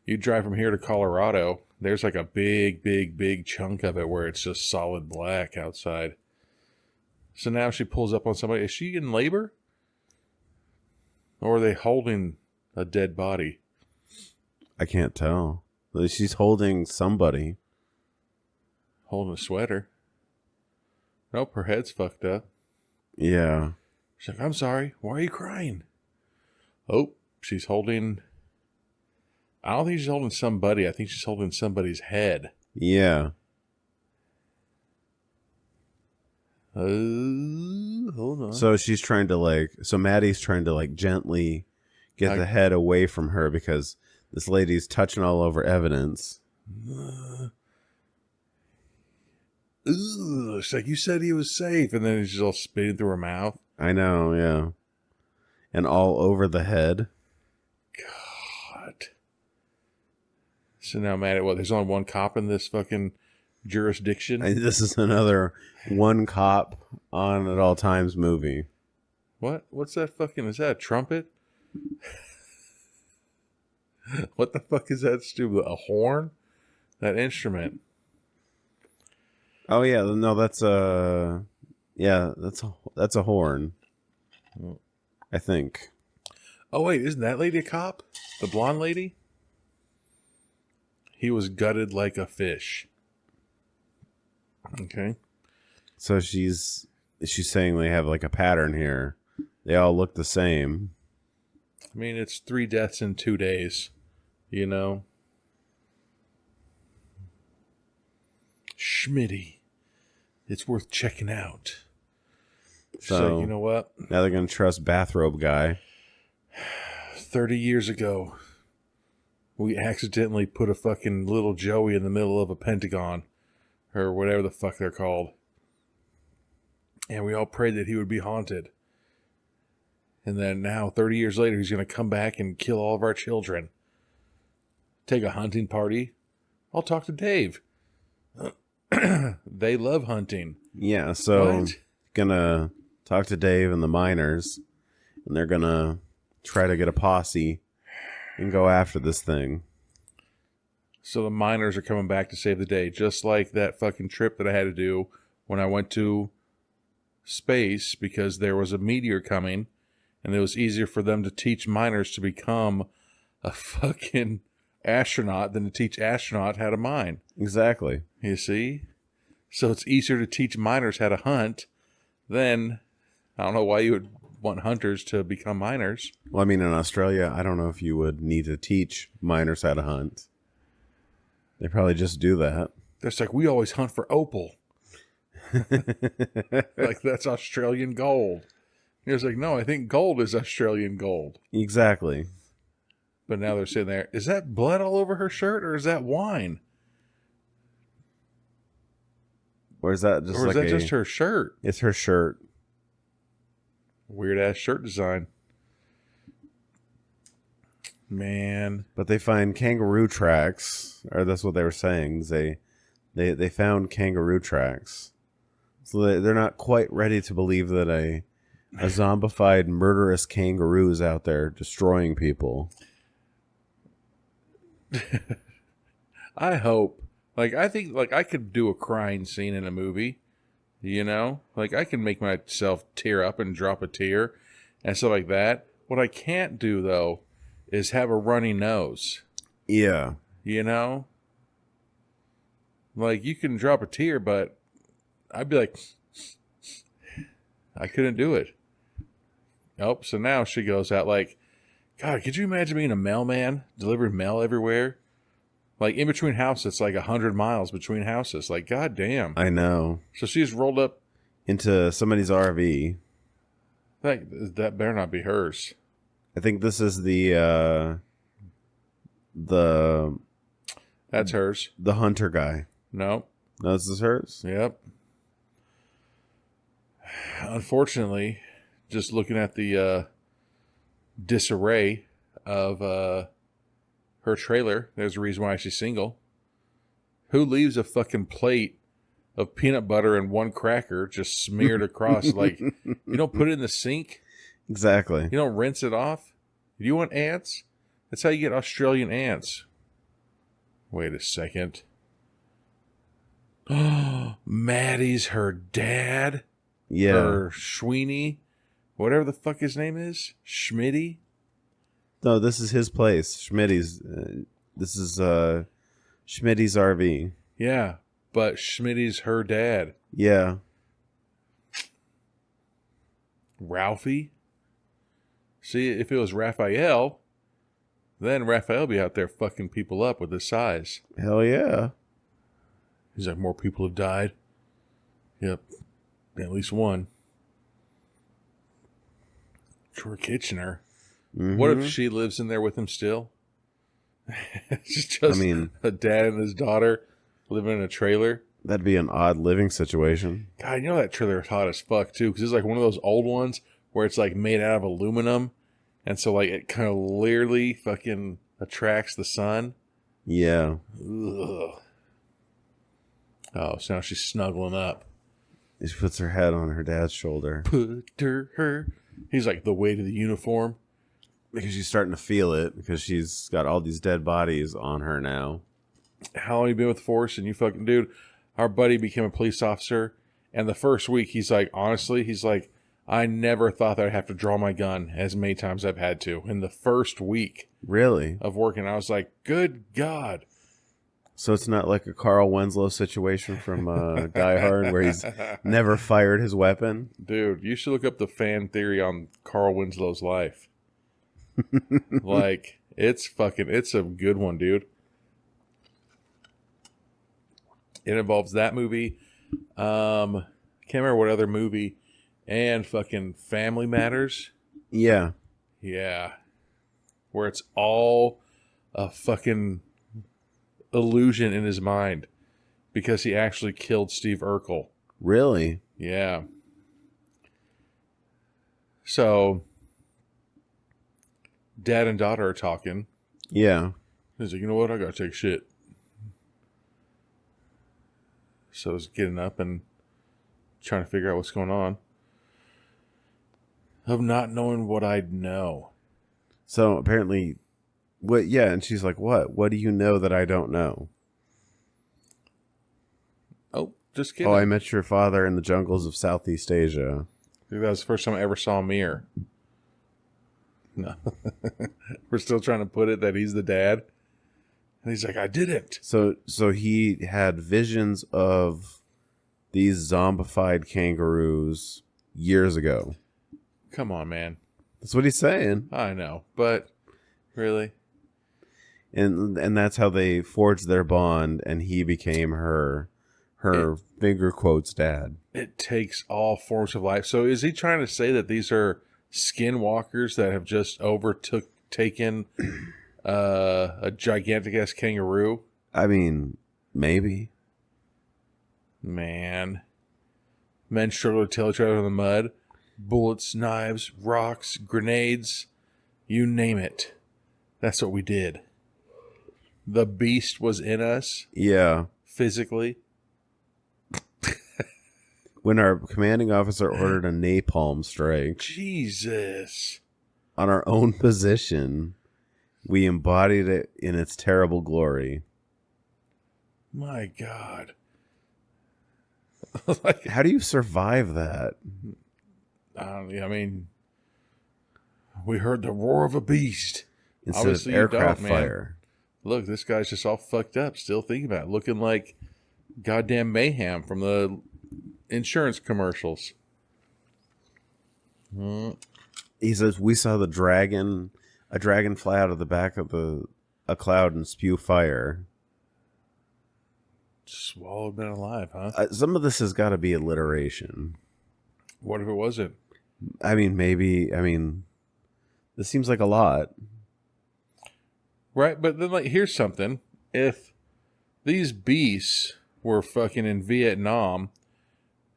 You drive from here to Colorado, there's like a big chunk of it where it's just solid black outside. So now she pulls up on somebody. Is she in labor? Or are they holding a dead body?
I can't tell. She's holding somebody.
Holding a sweater. Nope, her head's fucked up.
Yeah.
She's like, I'm sorry. Why are you crying? Oh, she's holding... I don't think she's holding somebody. I think she's holding somebody's head.
Yeah.
Hold on.
So she's trying to so Maddie's trying to gently get the head away from her because this lady's touching all over evidence.
She's like, you said he was safe. And then he's just all spitting through her mouth.
I know, yeah. And all over the head.
God. So now Maddie, there's only one cop in this fucking jurisdiction?
This is another one cop on at all times movie.
What? What's that fucking... Is that a trumpet? What the fuck is that stupid? A horn? That instrument.
Oh yeah, no, that's a horn. I think.
Oh wait, isn't that lady a cop? The blonde lady? He was gutted like a fish. Okay.
So she's saying they have a pattern here. They all look the same.
I mean, it's 3 deaths in 2 days. You know? Schmitty. It's worth checking out. So, you know what?
Now they're going to trust bathrobe guy.
30 years ago, we accidentally put a fucking little Joey in the middle of a pentagon. Or whatever the fuck they're called. And we all prayed that he would be haunted. And then now, 30 years later, he's going to come back and kill all of our children. Take a hunting party I'll talk to Dave. They love hunting.
Yeah, so
What?
gonna talk to Dave and the miners, and they're gonna try to get a posse and go after this thing.
So the miners are coming back to save the day, just like that fucking trip that I had to do when I went to space because there was a meteor coming, and it was easier for them to teach miners to become a fucking astronaut than to teach astronaut how to mine.
Exactly.
You see? So it's easier to teach miners how to hunt than, I don't know why you would want hunters to become miners.
Well, I mean, in Australia, I don't know if you would need to teach miners how to hunt. They probably just do that.
It's like, we always hunt for opal. Like, that's Australian gold. He was like, no, I think gold is Australian gold.
Exactly.
But now they're sitting there, is that blood all over her shirt or is that wine?
Or is that just
Or is
like
that just her shirt?
It's her shirt.
Weird ass shirt design. Man.
But they find kangaroo tracks, or that's what they were saying. They found kangaroo tracks. So they're not quite ready to believe that a zombified murderous kangaroo is out there destroying people.
I hope. Like, I think, like, I could do a crying scene in a movie, you know? Like, I can make myself tear up and drop a tear and stuff like that. What I can't do, though, is have a runny nose.
Yeah.
You know? Like, you can drop a tear, but I'd be like, I couldn't do it. Oh, so now she goes out like, God, could you imagine being a mailman, delivering mail everywhere? Like, in between houses, it's like 100 miles between houses. Like, God damn.
I know.
So she's rolled up.
Into somebody's RV.
That better not be hers.
I think this is the
That's hers.
the hunter guy.
No.
No, this is hers?
Yep. Unfortunately, just looking at the disarray of her trailer, there's a reason why she's single. Who leaves a fucking plate of peanut butter and one cracker just smeared across? Like, you don't put it in the sink?
Exactly.
You don't rinse it off? Do you want ants? That's how you get Australian ants. Wait a second. Oh, Maddie's her dad?
Yeah.
Or Sweeney? Whatever the fuck his name is? Schmitty?
No, this is his place. Schmitty's. This is Schmitty's RV.
Yeah, but Schmitty's her dad.
Yeah.
Ralphie? See, if it was Raphael, then Raphael would be out there fucking people up with his size.
Hell yeah.
He's like, more people have died. Yep. At least one. Troy Kitchener.
Mm-hmm.
What if she lives in there with him still? It's just a dad and his daughter living in a trailer.
That'd be an odd living situation.
God, you know that trailer is hot as fuck too, because it's like one of those old ones where it's like made out of aluminum, and so like it kind of clearly fucking attracts the sun.
Yeah.
Ugh. Oh, so now she's snuggling up.
She puts her head on her dad's shoulder.
Put her. He's like, the weight of the uniform.
Because she's starting to feel it, because she's got all these dead bodies on her now.
How long you been with the force? And you fucking, dude, our buddy became a police officer, and the first week he's like, honestly, he's like, I never thought that I'd have to draw my gun as many times I've had to in the first week.
Really?
Of working. I was like, good God.
So it's not like a Carl Winslow situation from Die Hard where he's never fired his weapon?
Dude, you should look up the fan theory on Carl Winslow's life. Like, it's a good one, dude. It involves that movie. Can't remember what other movie. And fucking Family Matters.
Yeah.
Yeah. Where it's all a fucking illusion in his mind. Because he actually killed Steve Urkel.
Really?
Yeah. So, dad and daughter are talking.
Yeah.
He's like, you know what? I gotta take shit. So I was getting up and trying to figure out what's going on. Of not knowing what I'd know.
So apparently, what? Yeah, and she's like, "What? What do you know that I don't know?"
Oh, just kidding.
Oh, I met your father in the jungles of Southeast Asia.
I think that was the first time I ever saw a mirror. No. We're still trying to put it that he's the dad. And he's like, I didn't.
So he had visions of these zombified kangaroos years ago.
Come on, man.
That's what he's saying.
I know, but really?
And that's how they forged their bond, and he became her finger quotes dad.
It takes all forms of life. So is he trying to say that these are skinwalkers that have just taken a gigantic ass kangaroo?
I mean, maybe.
Man. Men struggle to tell each other in the mud. Bullets, knives, rocks, grenades. You name it. That's what we did. The beast was in us.
Yeah.
Physically.
When our commanding officer ordered a napalm strike
Jesus.
on our own position, we embodied it in its terrible glory.
My God.
Like, how do you survive that?
I mean, we heard the roar of a beast.
Instead
Obviously
of aircraft
you don't, man.
fire.
Look, this guy's just all fucked up. Still thinking about it. Looking like goddamn mayhem from the insurance commercials.
He says, we saw a dragon fly out of the back of a cloud and spew fire.
Swallowed men alive, huh?
Some of this has got to be alliteration.
What if it wasn't?
I mean, maybe. I mean, this seems like a lot.
Right, but then, like, here's something. If these beasts were fucking in Vietnam,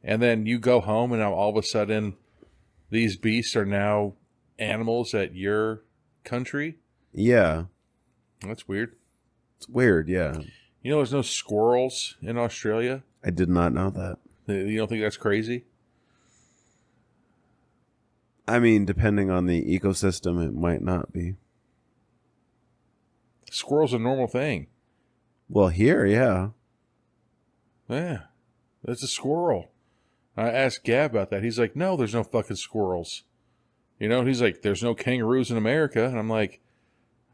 and then you go home and now all of a sudden these beasts are now animals at your country?
Yeah.
That's weird.
It's weird, yeah.
You know there's no squirrels in Australia?
I did not know that.
You don't think that's crazy?
I mean, depending on the ecosystem, it might not be.
Squirrel's a normal thing.
Well, here, yeah.
Yeah, that's a squirrel. I asked Gab about that. He's like, no, there's no fucking squirrels. You know, he's like, there's no kangaroos in America. And I'm like,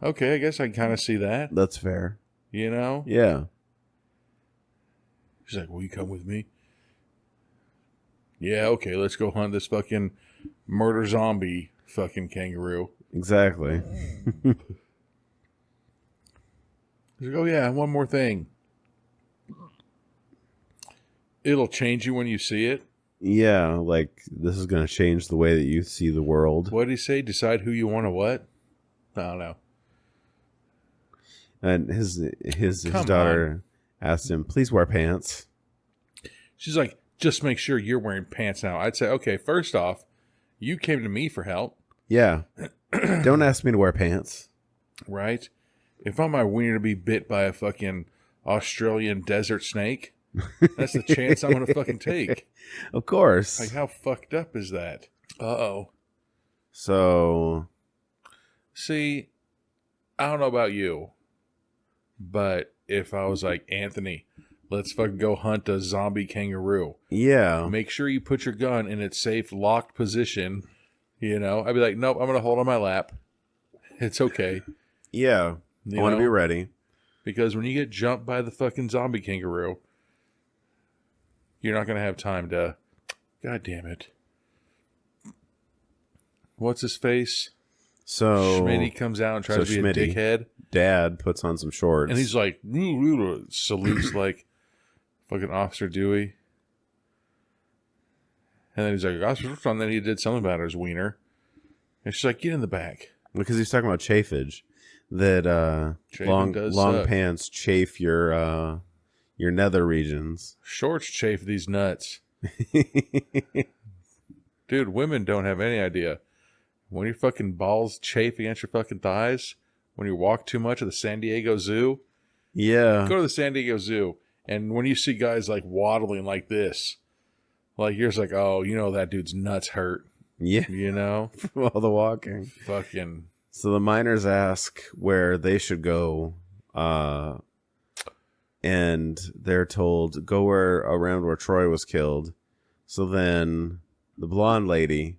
okay, I guess I can kind of see that.
That's fair.
You know?
Yeah.
He's like, will you come with me? Yeah, okay, let's go hunt this fucking murder zombie fucking kangaroo.
Exactly.
He's like, oh yeah, one more thing. It'll change you when you see it.
Yeah, like this is going to change the way that you see the world.
What did he say? Decide who you want to what? I don't know.
And his daughter asked him, "Please wear pants."
She's like, just make sure you're wearing pants now. I'd say, okay, first off, you came to me for help.
Yeah. Don't ask me to wear pants.
Right? If I'm my wiener to be bit by a fucking Australian desert snake, that's the chance I'm going to fucking take.
Of course.
Like, how fucked up is that? Uh-oh.
So.
See, I don't know about you, but if I was like, Anthony, let's fucking go hunt a zombie kangaroo.
Yeah.
Make sure you put your gun in its safe, locked position. You know, I'd be like, nope, I'm going to hold on my lap. It's okay.
Yeah. I want to be ready.
Because when you get jumped by the fucking zombie kangaroo, you're not going to have time to... God damn it. What's his face?
So...
Schmitty comes out and tries to be a dickhead.
Dad puts on some shorts.
And he's like, salutes like fucking Officer Dewey. And then he's like, and then he did something about his wiener. And she's like, get in the back.
Because he's talking about chafage. That long
suck.
pants chafe your nether regions.
Shorts chafe these nuts. Dude, women don't have any idea. When your fucking balls chafe against your fucking thighs, when you walk too much at the San Diego Zoo.
Yeah.
Go to the San Diego Zoo And when you see guys like waddling like this, like you're just like, oh, that dude's nuts hurt.
Yeah. From all the walking.
Fucking.
So the miners ask where they should go. And they're told, go around where Troy was killed. So then the blonde lady,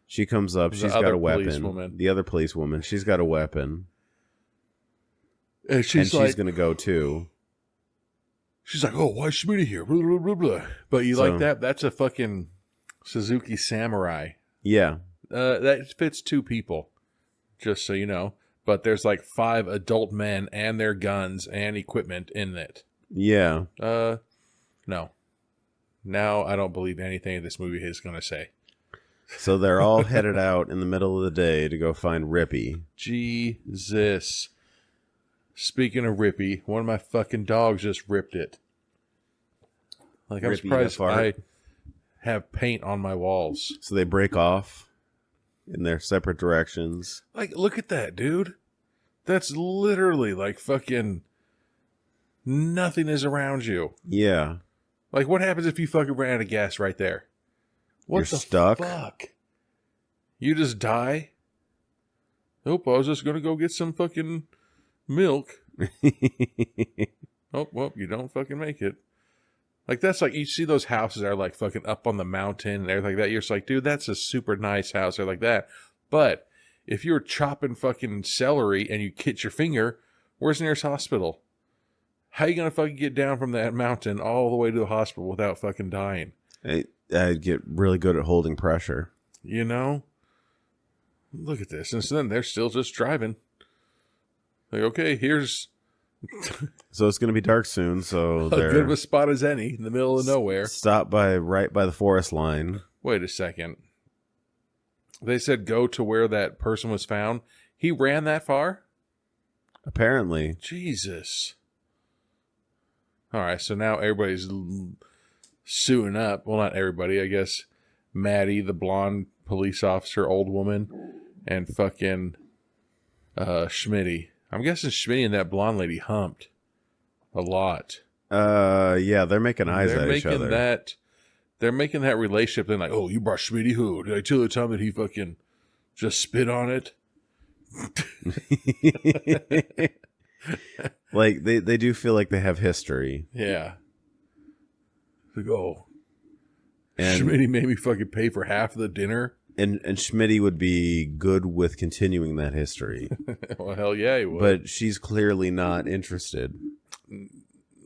she comes up. She's got a weapon. The other policewoman, she's got a weapon.
And she's
going to go too.
She's like, oh, why is Schmitty here? Blah, blah, blah, blah. But you like that? That's a fucking Suzuki Samurai.
Yeah.
That fits 2 people, just so you know. But there's like 5 adult men and their guns and equipment in it.
Yeah.
No. Now I don't believe anything this movie is going to say.
So they're all headed out in the middle of the day to go find Rippy.
Jesus. Speaking of Rippy, one of my fucking dogs just ripped it. Like, I'm surprised I have paint on my walls.
So they break off in their separate directions.
Like, look at that, dude. That's literally like fucking nothing is around you.
Yeah.
Like, what happens if you fucking ran out of gas right there? What
You're
the
stuck.
Fuck? You just die? Nope, I was just going to go get some fucking milk. Oh, well, you don't fucking make it. Like, that's like, you see those houses that are like fucking up on the mountain and everything like that. You're just like, dude, that's a super nice house or like that. But if you're chopping fucking celery and you hit your finger, where's the nearest hospital? How you going to fucking get down from that mountain all the way to the hospital without fucking dying?
I'd get really good at holding pressure.
Look at this. And so then they're still just driving. Like, okay, here's...
So it's going to be dark soon, so they're...
as good of a spot as any in the middle of nowhere.
Stop right by the forest line.
Wait a second. They said go to where that person was found. He ran that far?
Apparently.
Jesus. All right, so now everybody's suiting up. Well, not everybody, I guess. Maddie, the blonde police officer, old woman, and fucking Schmitty. I'm guessing Schmitty and that blonde lady humped a lot.
Yeah, they're making eyes at each other.
They're making that relationship thing like, oh, you brought Schmitty who? Did I tell you the time that he fucking just spit on it?
Like, they do feel like they have history.
Yeah. Like, oh, and Schmitty made me fucking pay for half of the dinner.
And Schmitty would be good with continuing that history.
Well, hell yeah, he would.
But she's clearly not interested.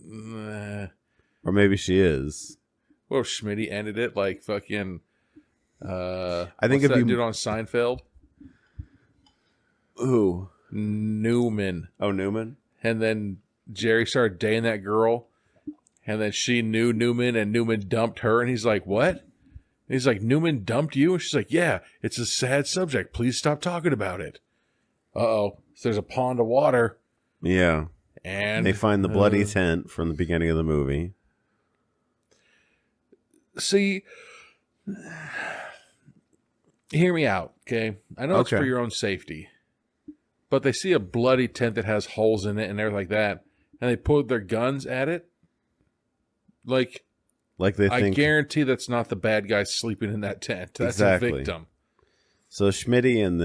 Nah.
Or maybe she is.
Well, if Schmitty ended it like fucking...
I think
if that dude on Seinfeld?
Who?
Newman.
Oh, Newman?
And then Jerry started dating that girl. And then she knew Newman and Newman dumped her. And he's like, what? And he's like, Newman dumped you? And she's like, yeah, it's a sad subject. Please stop talking about it. Uh-oh. So there's a pond of water.
Yeah.
And
they find the bloody tent from the beginning of the movie.
See, hear me out, okay? I know it's for your own safety. But they see a bloody tent that has holes in it and everything like that. And they pull their guns at it. Like they think, I guarantee that's not the bad guy sleeping in that tent. That's exactly. A victim.
So Schmitty and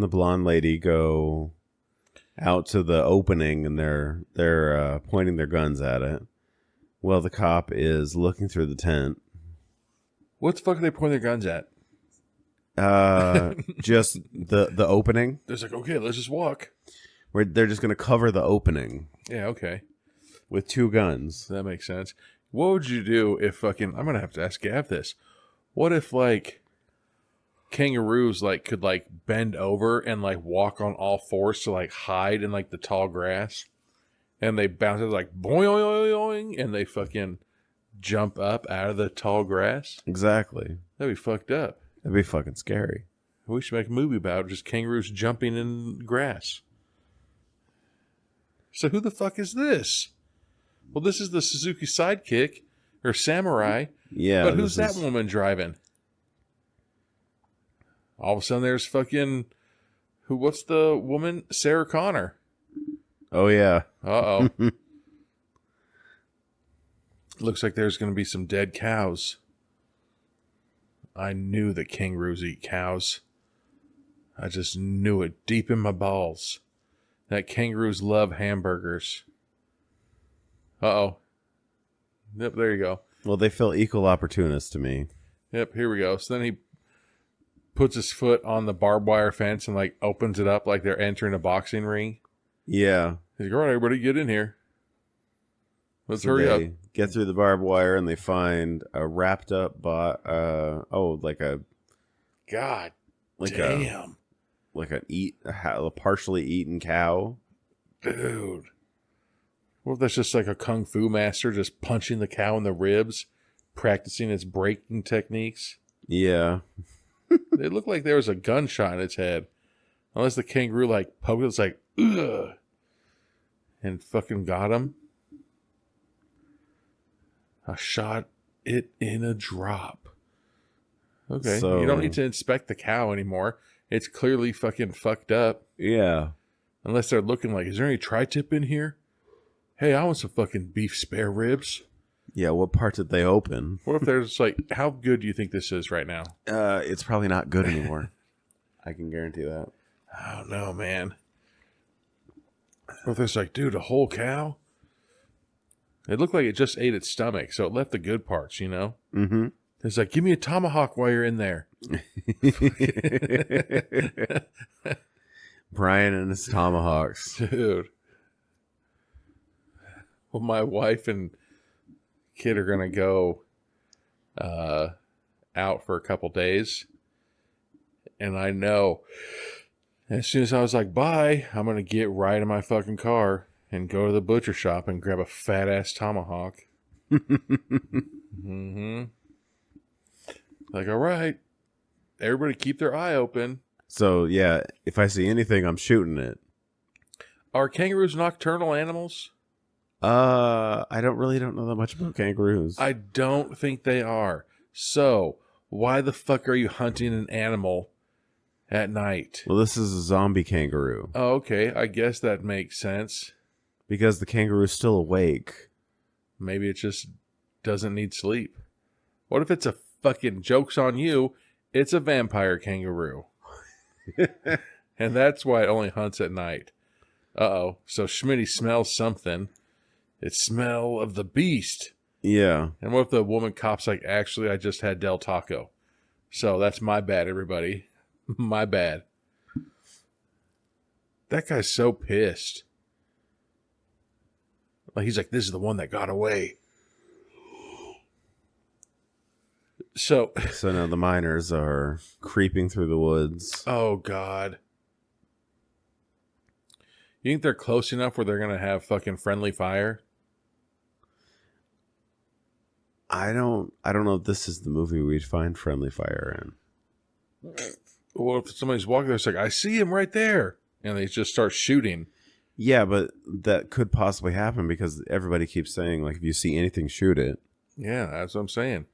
the blonde lady go out to the opening and they're pointing their guns at it. Well, the cop is looking through the tent.
What the fuck are they pointing their guns at?
Just the opening.
They're like, okay, let's just walk.
They're just going to cover the opening.
Yeah, okay.
With 2 guns.
That makes sense. What would you do if fucking... I'm going to have to ask Gav this. What if, like, kangaroos, like, could, like, bend over and, like, walk on all fours to, like, hide in, like, the tall grass? And they bounce it, like, boing, and they fucking jump up out of the tall grass?
Exactly.
That'd be fucked up.
That'd be fucking scary.
We should make a movie about just kangaroos jumping in grass. So who the fuck is this? Well, this is the Suzuki Sidekick, or Samurai.
Yeah.
But who's that woman driving? All of a sudden there's fucking... What's the woman? Sarah Connor.
Oh, yeah.
Uh-oh. Looks like there's going to be some dead cows. I knew that kangaroos eat cows. I just knew it deep in my balls. That kangaroos love hamburgers. Uh-oh. Yep, there you go.
Well, they feel equal opportunists to me.
Yep, here we go. So then he puts his foot on the barbed wire fence and like opens it up like they're entering a boxing ring.
Yeah.
He's like, all right, everybody get in here. Let's
So
hurry up.
they get through the barbed wire and they find a wrapped up like a
God
like
damn.
a partially eaten cow.
Dude. What if that's just like a kung fu master just punching the cow in the ribs, practicing its breaking techniques?
Yeah.
It looked like there was a gunshot in its head. Unless the kangaroo like poked it, it's like, ugh. And fucking got him. I shot it in a drop. Okay,
So,
you don't need to inspect the cow anymore. It's clearly fucking fucked up.
Yeah.
Unless they're looking like, is there any tri-tip in here? Hey, I want some fucking beef spare ribs.
Yeah, what part did they open?
What if there's like, how good do you think this is right now?
It's probably not good anymore. I can guarantee that.
I don't know, man. What if there's like, dude, a whole cow? It looked like it just ate its stomach, so it left the good parts, you know?
Mm-hmm.
It's like, give me a tomahawk while you're in there.
Brian and his tomahawks.
Dude. Well, my wife and kid are going to go out for a couple days. And I know as soon as I was like, bye, I'm going to get right in my fucking car and go to the butcher shop and grab a fat ass tomahawk. Mm-hmm. Like, all right, everybody keep their eye open.
So, yeah, if I see anything, I'm shooting it.
Are kangaroos nocturnal animals?
I don't know that much about kangaroos.
I don't think they are. So, why the fuck are you hunting an animal at night?
Well, this is a zombie kangaroo.
Oh, okay. I guess that makes sense.
Because the kangaroo's still awake.
Maybe it just doesn't need sleep. What if it's a fucking joke's on you? It's a vampire kangaroo. And that's why it only hunts at night. Uh-oh. So Schmitty smells something. It's smell of the beast.
Yeah.
And what if the woman cop's like, actually, I just had Del Taco. So that's my bad, everybody. My bad. That guy's so pissed. Like, he's like, this is the one that got away. So
now the miners are creeping through the woods.
Oh, God. You think they're close enough where they're going to have fucking friendly fire?
I don't know if this is the movie we'd find friendly fire in.
Well, if somebody's walking there, it's like, I see him right there. And they just start shooting.
Yeah, but that could possibly happen because everybody keeps saying, like, if you see anything, shoot it.
Yeah, that's what I'm saying.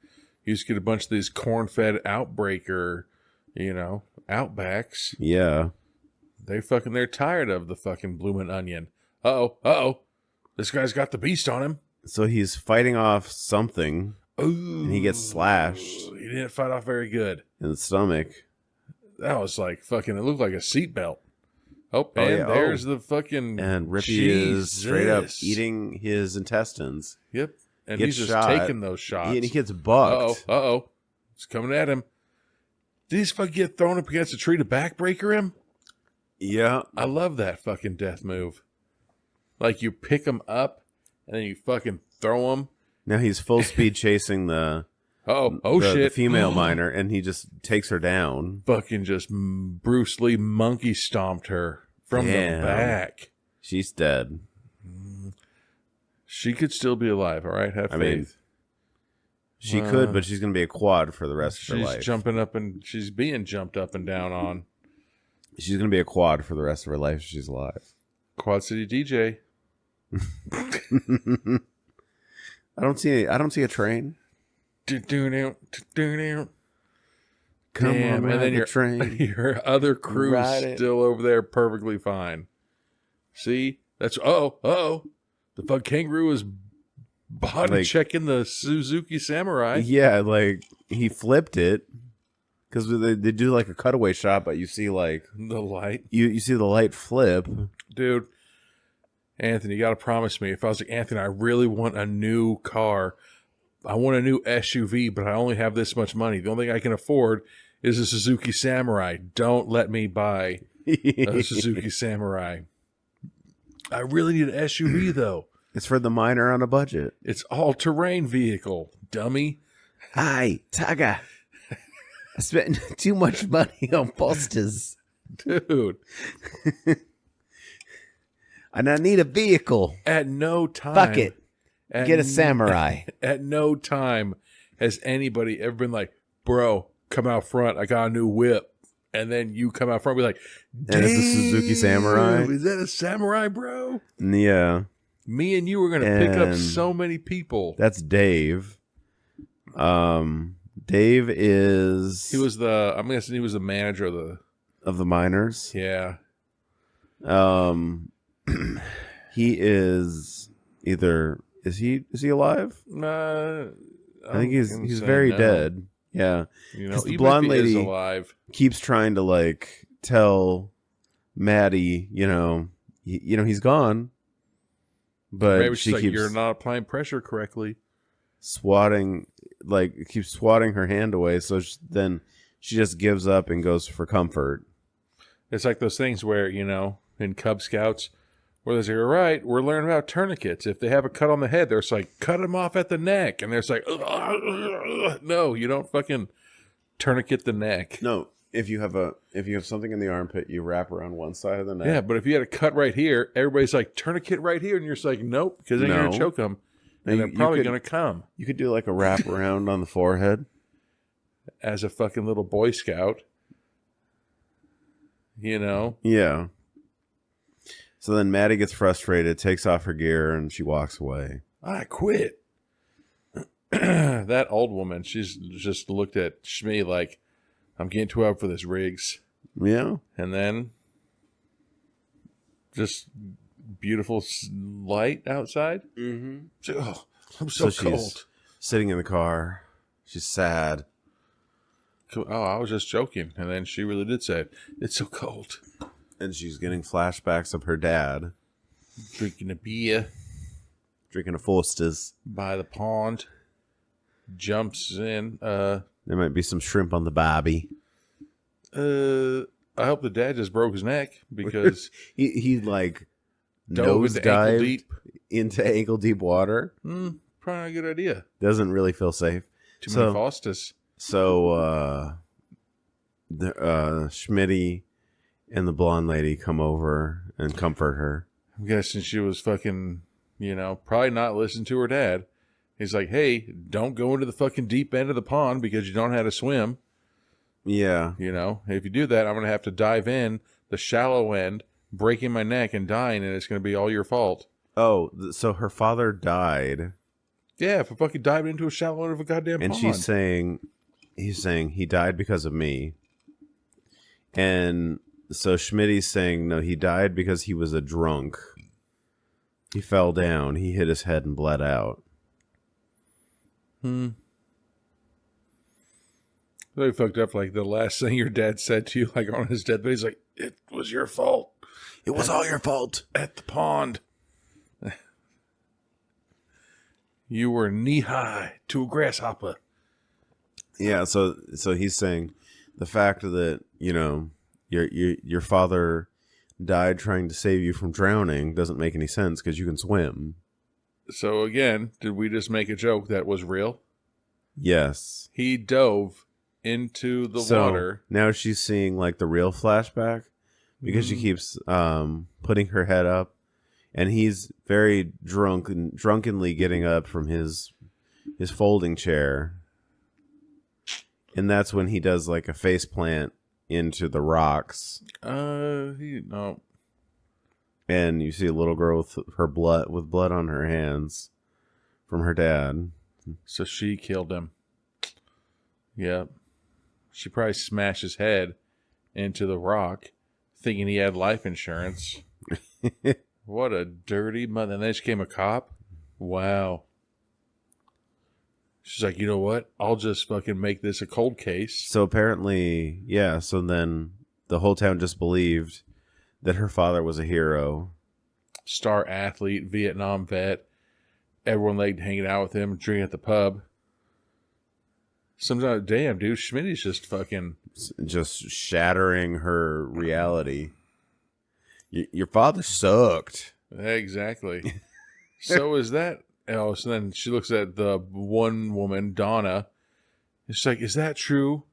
You just get a bunch of these corn-fed outbreaker, outbacks.
Yeah.
They're tired of the fucking bloomin' onion. Uh-oh. This guy's got the beast on him.
So he's fighting off something.
Ooh.
And he gets slashed.
He didn't fight off very good.
In the stomach.
That was like fucking, it looked like a seatbelt. Oh, and
yeah.
there's the fucking...
And Rippy is straight up eating his intestines.
Yep. And
Gets
he's just
shot.
taking those shots.
And he gets bucked.
Uh-oh. It's coming at him. Did he fucking get thrown up against a tree to backbreaker him?
Yeah.
I love that fucking death move. Like, you pick him up, and then you fucking throw him.
Now he's full speed chasing the
shit.
female miner, and he just takes her down.
Fucking just Bruce Lee monkey stomped her from the back.
She's dead.
She could still be alive, all right? Have faith.
Mean, she could, but she's going to be a quad for the rest of her life.
She's jumping up and she's being jumped up and down on.
She's going to be a quad for the rest of her life if she's alive.
Quad City DJ.
I don't see a train.
Come
on,
and then
your train.
Your other crew's still over there perfectly fine. See? That's the fuck kangaroo is body
Like-
checking the Suzuki Samurai.
Yeah, like he flipped it because they do like a cutaway shot, but you see like
The light.
you see the light flip.
Dude, Anthony, you got to promise me. If I was like, Anthony, I really want a new car. I want a new SUV, but I only have this much money. The only thing I can afford is a Suzuki Samurai. Don't let me buy a Suzuki Samurai. I really need an SUV, though.
It's for the miner on a budget.
It's all-terrain vehicle, dummy.
Hi, Taga. I spent too much money on posters,
Dude,
and I need a vehicle.
at no time.
Fuck it.
at
Get a
n-
samurai.
At no time has anybody ever been like, bro, come out front. I got a new whip. And then you come out front and be like,
And it's a Suzuki Samurai?
Is that a Samurai, bro?
Yeah,
Me and you were going to pick up
And-
so many people.
that's Dave. Dave is
I'm guessing he was the manager
of the miners.
yeah.
He is either is he alive? I think he's very dead. Yeah,
You know,
'Cause the
even
blonde
if he is
lady-
alive.
keeps trying to like tell Maddie, he's gone, but
Maybe
she
she's like,
keeps
you're not applying pressure correctly.
keeps swatting her hand away. So then she just gives up and goes for comfort.
It's like those things where, in Cub Scouts, where they say, all right, we're learning about tourniquets. If they have a cut on the head, they're just like, cut them off at the neck. And they're just like, no, you don't fucking tourniquet the neck.
No, if you have something in the armpit, you wrap around one side of the neck.
Yeah, but if you had a cut right here, everybody's like, tourniquet right here. And you're just like, nope, because then you're going to
No.
choke them.
No,
And
you-
they're
you
probably
could-
going to come
You could do like a wrap around on the forehead.
as a fucking little Boy Scout.
Yeah. So then Maddie gets frustrated, takes off her gear, and she walks away.
I quit. That old woman, she's just looked at Shmi like, I'm getting too out for this, Riggs.
Yeah.
And then just beautiful light outside.
Mm-hmm.
Oh, I'm so
she's
cold.
sitting in the car. She's sad.
Oh, I was just joking. And then she really did say, it's so cold.
And she's getting flashbacks of her dad
Drinking a beer
drinking a Foster's.
by the pond. Jumps in.
There might be some shrimp on the barbie.
I hope the dad just broke his neck because
He like
dove
nose
into ankle
dived
deep.
into ankle deep water.
Probably not a good idea.
Doesn't really feel safe.
Too many Fostas.
So Schmitty and the blonde lady come over and comfort her.
I'm guessing she was fucking, probably not listening to her dad. He's like, hey, don't go into the fucking deep end of the pond because you don't know how to swim.
Yeah.
If you do that, I'm going to have to dive in the shallow end, breaking my neck and dying, and it's going to be all your fault.
Oh, so her father died,
Yeah, if I fucking dive into a shallow end of a goddamn
and
pond.
he's saying he died because of me. And so Schmitty's saying, no, he died because he was a drunk. He fell down, he hit his head and bled out.
Really fucked up, like the last thing your dad said to you, like on his deathbed, he's like, it was your fault.
It was all your fault.
At the pond. You were knee high to a grasshopper.
Yeah, so he's saying the fact that, your father died trying to save you from drowning doesn't make any sense because you can swim.
So again, did we just make a joke that was real?
Yes.
He dove into the water.
Now she's seeing like the real flashback because she keeps putting her head up, and he's very drunkenly getting up from his folding chair. And that's when he does like a face plant into the rocks.
No.
And you see a little girl with blood on her hands from her dad.
So she killed him. Yep. She probably smashed his head into the rock, thinking he had life insurance. What a dirty mother. And then she became a cop? Wow. She's like, you know what? I'll just fucking make this a cold case.
So apparently, yeah, so then the whole town just believed that her father was a hero.
Star athlete, Vietnam vet. Everyone liked hanging out with him, drinking at the pub. Sometimes, damn, dude, Schmitty's just fucking...
Just shattering her reality. Your father sucked.
Exactly. So is that... Oh, so then she looks at the one woman, Donna. And she's like, is that true?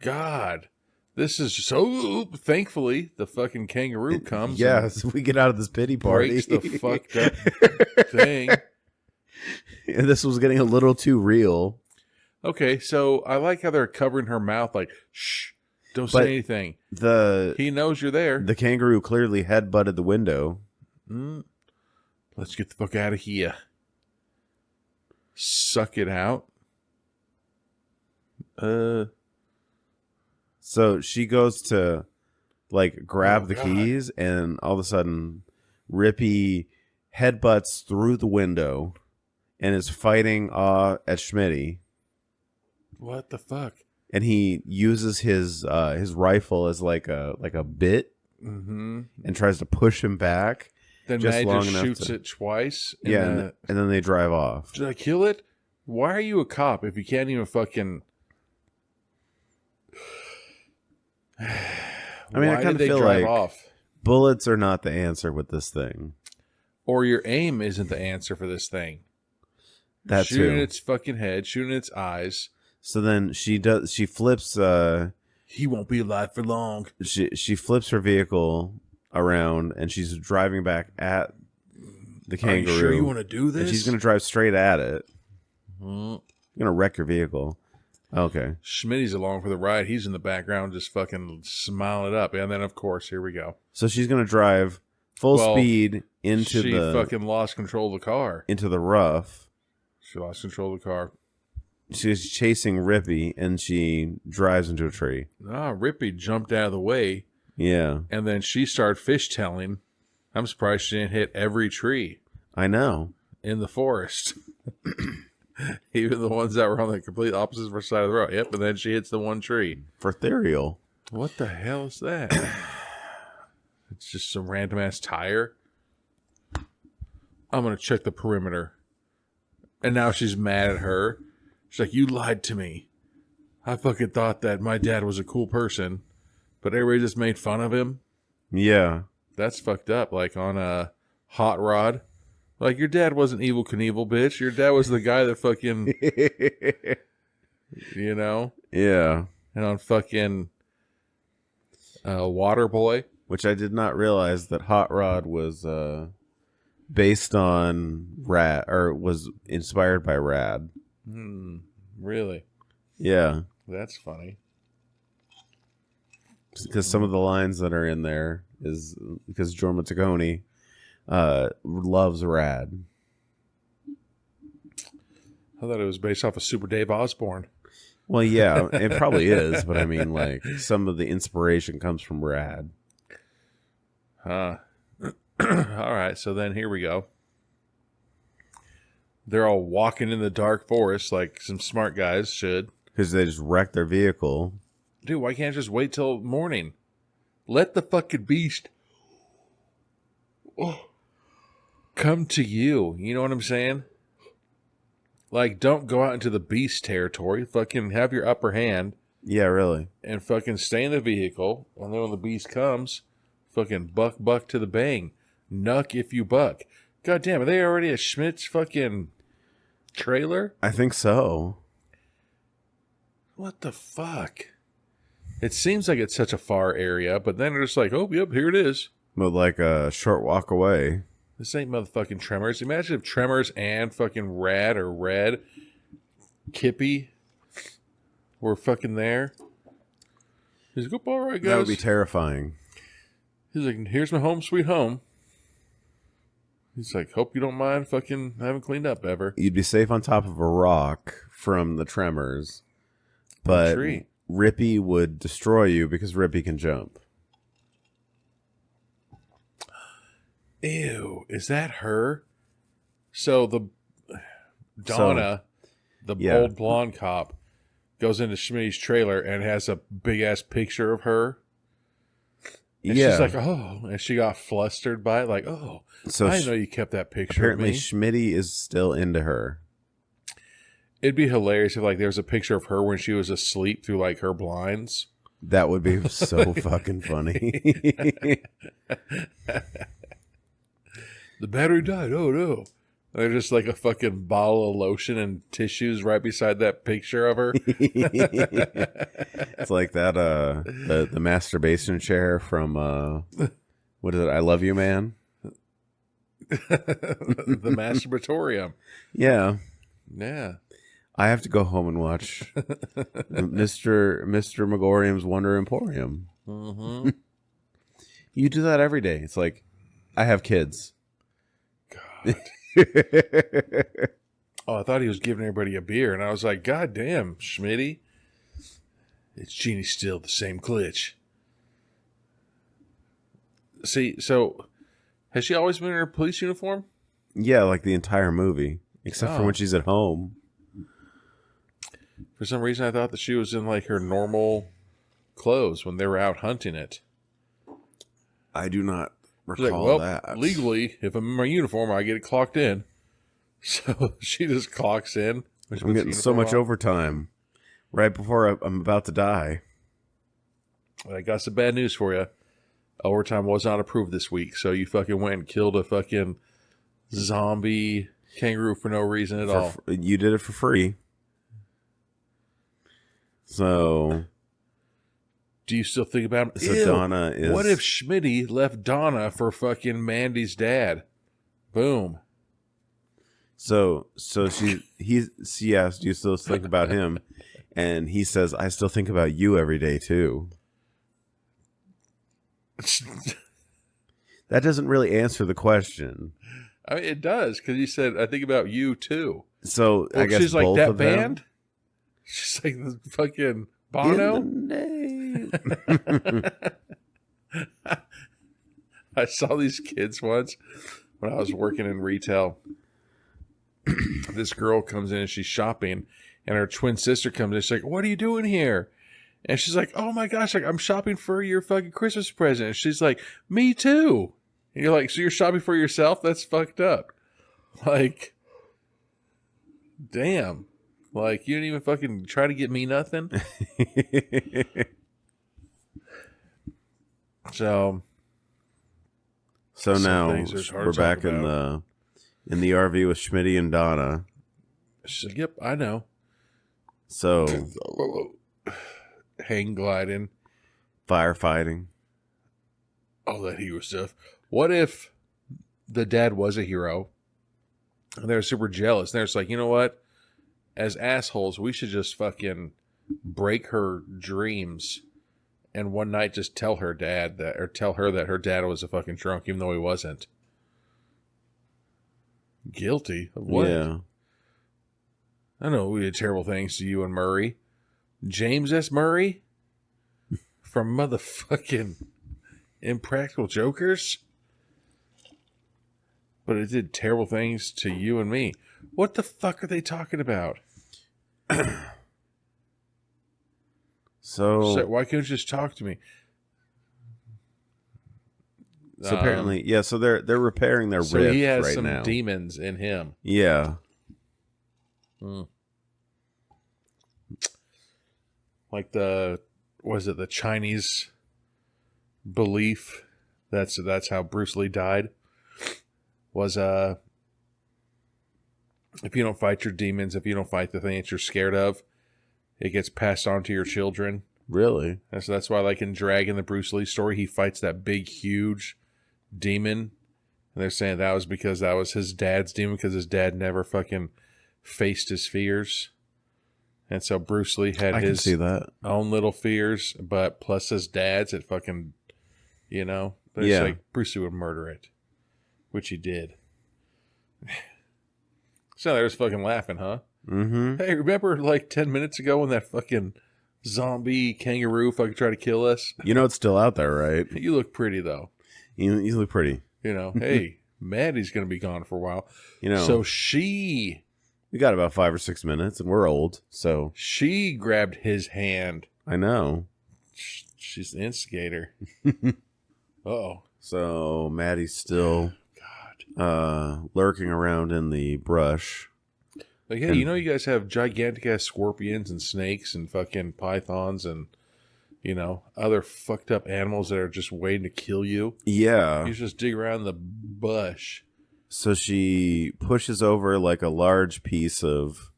God, this is so... Thankfully, the fucking kangaroo comes.
Yeah, so we get out of this pity party.
Breaks the fucked up thing.
And this was getting a little too real.
Okay, so I like how they're covering her mouth like, shh, don't say anything. He knows you're there.
The kangaroo clearly headbutted the window.
Let's get the fuck out of here. Suck it out.
So she goes to, like, grab the keys, and all of a sudden, Rippy headbutts through the window and is fighting at Schmitty.
What the fuck?
And he uses his rifle as like a bit, and tries to push him back.
Then
just
Mag just shoots it twice.
And then they drive off.
Did I kill it? Why are you a cop if you can't even fucking...
I mean, I kind of feel like bullets are not the answer with this thing.
Or your aim isn't the answer for this thing.
That's
shooting its fucking head, shooting its eyes.
So then she flips.
He won't be alive for long.
She flips her vehicle around and she's driving back at the kangaroo.
Are you sure you want to do this?
And she's going to drive straight at it. You're going to wreck your vehicle. Okay.
Schmitty's along for the ride. He's in the background just fucking smiling it up. And then, of course, here we go.
So she's going to drive full speed into
she fucking lost control of the car.
Into the rough.
She lost control of the car.
She's chasing Rippy, and she drives into a tree.
Rippy jumped out of the way.
Yeah.
And then she started fishtailing. I'm surprised she didn't hit every tree.
I know.
In the forest. Even the ones that were on the complete opposite side of the road. Yep, and then she hits the one tree.
For ethereal.
What the hell is that? It's just some random-ass tire. I'm going to check the perimeter. And now she's mad at her. She's like, you lied to me. I fucking thought that my dad was a cool person, but everybody just made fun of him.
Yeah.
That's fucked up. Like on a Hot Rod. Like, your dad wasn't Evel Knievel, bitch. Your dad was the guy that fucking, you know?
Yeah.
And on fucking Waterboy.
Which I did not realize that Hot Rod was based on Rad, or was inspired by Rad.
Really?
Yeah.
That's funny.
Because some of the lines that are in there is because Jorma Taccone loves Rad.
I thought it was based off of Super Dave Osborne.
Well, yeah, it probably is, but I mean, like, some of the inspiration comes from Rad.
All right, so then here we go. They're all walking in the dark forest like some smart guys should.
Because they just wrecked their vehicle.
Dude, why can't I just wait till morning? Let the fucking beast come to you. You know what I'm saying? Like, don't go out into the beast territory. Fucking have your upper hand.
Yeah, really.
And fucking stay in the vehicle. And then when the beast comes, fucking buck to the bang. Nuck if you buck. God damn, are they already at Schmidt's fucking trailer?
I think so.
What the fuck? It seems like it's such a far area, but then they're just like, oh, yep, here it is.
But like a short walk away.
This ain't motherfucking Tremors. Imagine if Tremors and fucking Rad or Red Kippy were fucking there. He's like, oh, all right, guys.
That would be terrifying.
He's like, here's my home sweet home. He's like, hope you don't mind fucking haven't cleaned up ever.
You'd be safe on top of a rock from the Tremors. But Rippy would destroy you because Rippy can jump.
Ew, is that her? So the Donna, old blonde cop, goes into Schmitty's trailer and has a big ass picture of her. And she's like, oh, and she got flustered by it, like, oh, so I didn't know you kept that picture.
Apparently,
of me.
Schmitty is still into her.
It'd be hilarious if like there was a picture of her when she was asleep through like her blinds.
That would be so fucking funny.
The battery died. Oh no. There's just like a fucking bottle of lotion and tissues right beside that picture of her.
It's like that the masturbation chair from what is it? I Love You, Man.
The masturbatorium.
Yeah.
Yeah.
I have to go home and watch Mr. Megorium's Wonder Emporium.
Mm-hmm.
You do that every day. It's like, I have kids.
God. Oh, I thought he was giving everybody a beer, and I was like, God damn, Schmitty. It's Jeannie still the same glitch. See, so has she always been in her police uniform?
Yeah, like the entire movie, except for when she's at home.
For some reason, I thought that she was in like her normal clothes when they were out hunting it.
I do not recall that.
Legally, if I'm in my uniform, I get it clocked in. So she just clocks in.
I'm getting so much overtime right before I'm about to die.
I got some bad news for you. Overtime was not approved this week, so you fucking went and killed a fucking zombie kangaroo for no reason at all.
You did it for free. So,
do you still think about him?
So Donna is.
What if Schmitty left Donna for fucking Mandy's dad? Boom.
So he asked, do you still think about him? And he says, I still think about you every day too. That doesn't really answer the question.
I mean, it does, because he said, I think about you too.
So I guess
she's
both
like, that
of them?
band? She's like the fucking Bono? I saw these kids once when I was working in retail. This girl comes in and she's shopping, and her twin sister comes in. She's like, what are you doing here? And she's like, oh my gosh, like I'm shopping for your fucking Christmas present. And she's like, me too. And you're like, so you're shopping for yourself? That's fucked up. Like, damn. Like, you didn't even fucking try to get me nothing? So
now we're back in the RV with Schmitty and Donna.
She's like, yep, I know.
So
hang gliding,
firefighting,
all that hero stuff. What if the dad was a hero and they're super jealous? And they're just like, you know what? As assholes, we should just fucking break her dreams and one night just tell her that her dad was a fucking drunk, even though he wasn't. Guilty of what?
Yeah.
I know we did terrible things to you and Murray. James S. Murray? From motherfucking Impractical Jokers? But it did terrible things to you and me. What the fuck are they talking about?
So
why can't you just talk to me?
So apparently, yeah. So they're repairing their rift right now. So
he has some demons in him.
Yeah.
Like the Chinese belief that's how Bruce Lee died was if you don't fight your demons, if you don't fight the thing that you're scared of, it gets passed on to your children.
Really?
And so that's why, like in Dragon, the Bruce Lee story, he fights that big, huge demon. And they're saying that was because that was his dad's demon, because his dad never fucking faced his fears. And so Bruce Lee had his own little fears, but plus his dad's, it fucking, but it's like Bruce Lee would murder it, which he did. So they was fucking laughing, huh?
Mm-hmm.
Hey, remember like 10 minutes ago when that fucking zombie kangaroo fucking tried to kill us?
It's still out there, right?
You look pretty, though.
You look pretty.
You know, hey, Maddie's going to be gone for a while.
You know,
So
we got about 5 or 6 minutes, and we're old, so
she grabbed his hand.
I know.
She's the instigator. Uh-oh.
So Maddie's still lurking around in the brush.
Like, hey, you know you guys have gigantic ass scorpions and snakes and fucking pythons and, you know, other fucked up animals that are just waiting to kill you.
Yeah.
You just dig around the bush.
So she pushes over like a large piece of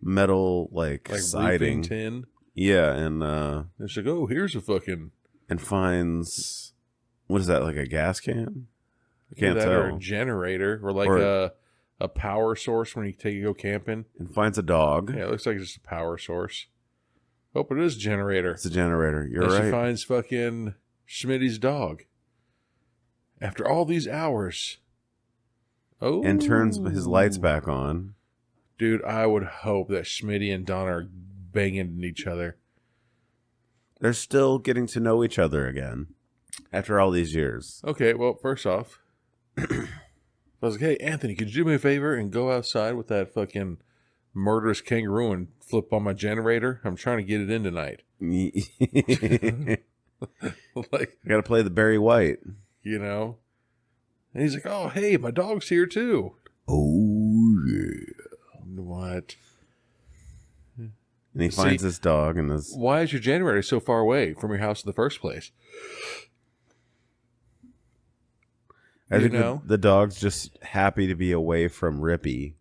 metal, like siding.
Tin.
Yeah, and
she's like, oh, here's a fucking...
And finds... What is that, like a gas can? I can't tell.
Or a generator, or like a power source when you go camping.
And finds a dog.
Yeah, it looks like it's just a power source. Oh, but it is a generator.
It's a generator. You're
and
right.
She finds fucking Schmitty's dog. After all these hours. Oh.
And turns his lights back on.
Dude, I would hope that Schmitty and Donna are banging each other.
They're still getting to know each other again. After all these years.
Okay, well, first off, I was like, hey, Anthony, could you do me a favor and go outside with that fucking murderous kangaroo and flip on my generator? I'm trying to get it in tonight.
Like, I gotta play the Barry White.
You know? And he's like, oh, hey, my dog's here too.
Oh, yeah.
What?
And he finds this dog and this...
Why is your generator so far away from your house in the first place?
I think the dog's just happy to be away from Rippy.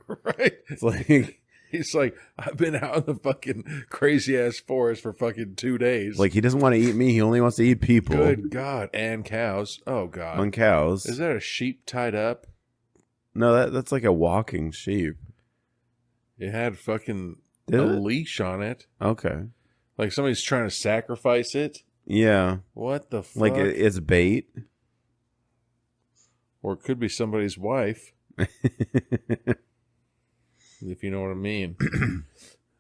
Right?
It's like...
He's like, I've been out in the fucking crazy-ass forest for fucking 2 days.
Like, he doesn't want to eat me. He only wants to eat people.
Good God. And cows. Oh, God.
On cows.
Is that a sheep tied up?
No, that's like a walking sheep.
It had fucking leash on it.
Okay.
Like somebody's trying to sacrifice it?
Yeah.
What the fuck?
Like it's bait?
Or it could be somebody's wife. If you know what I mean.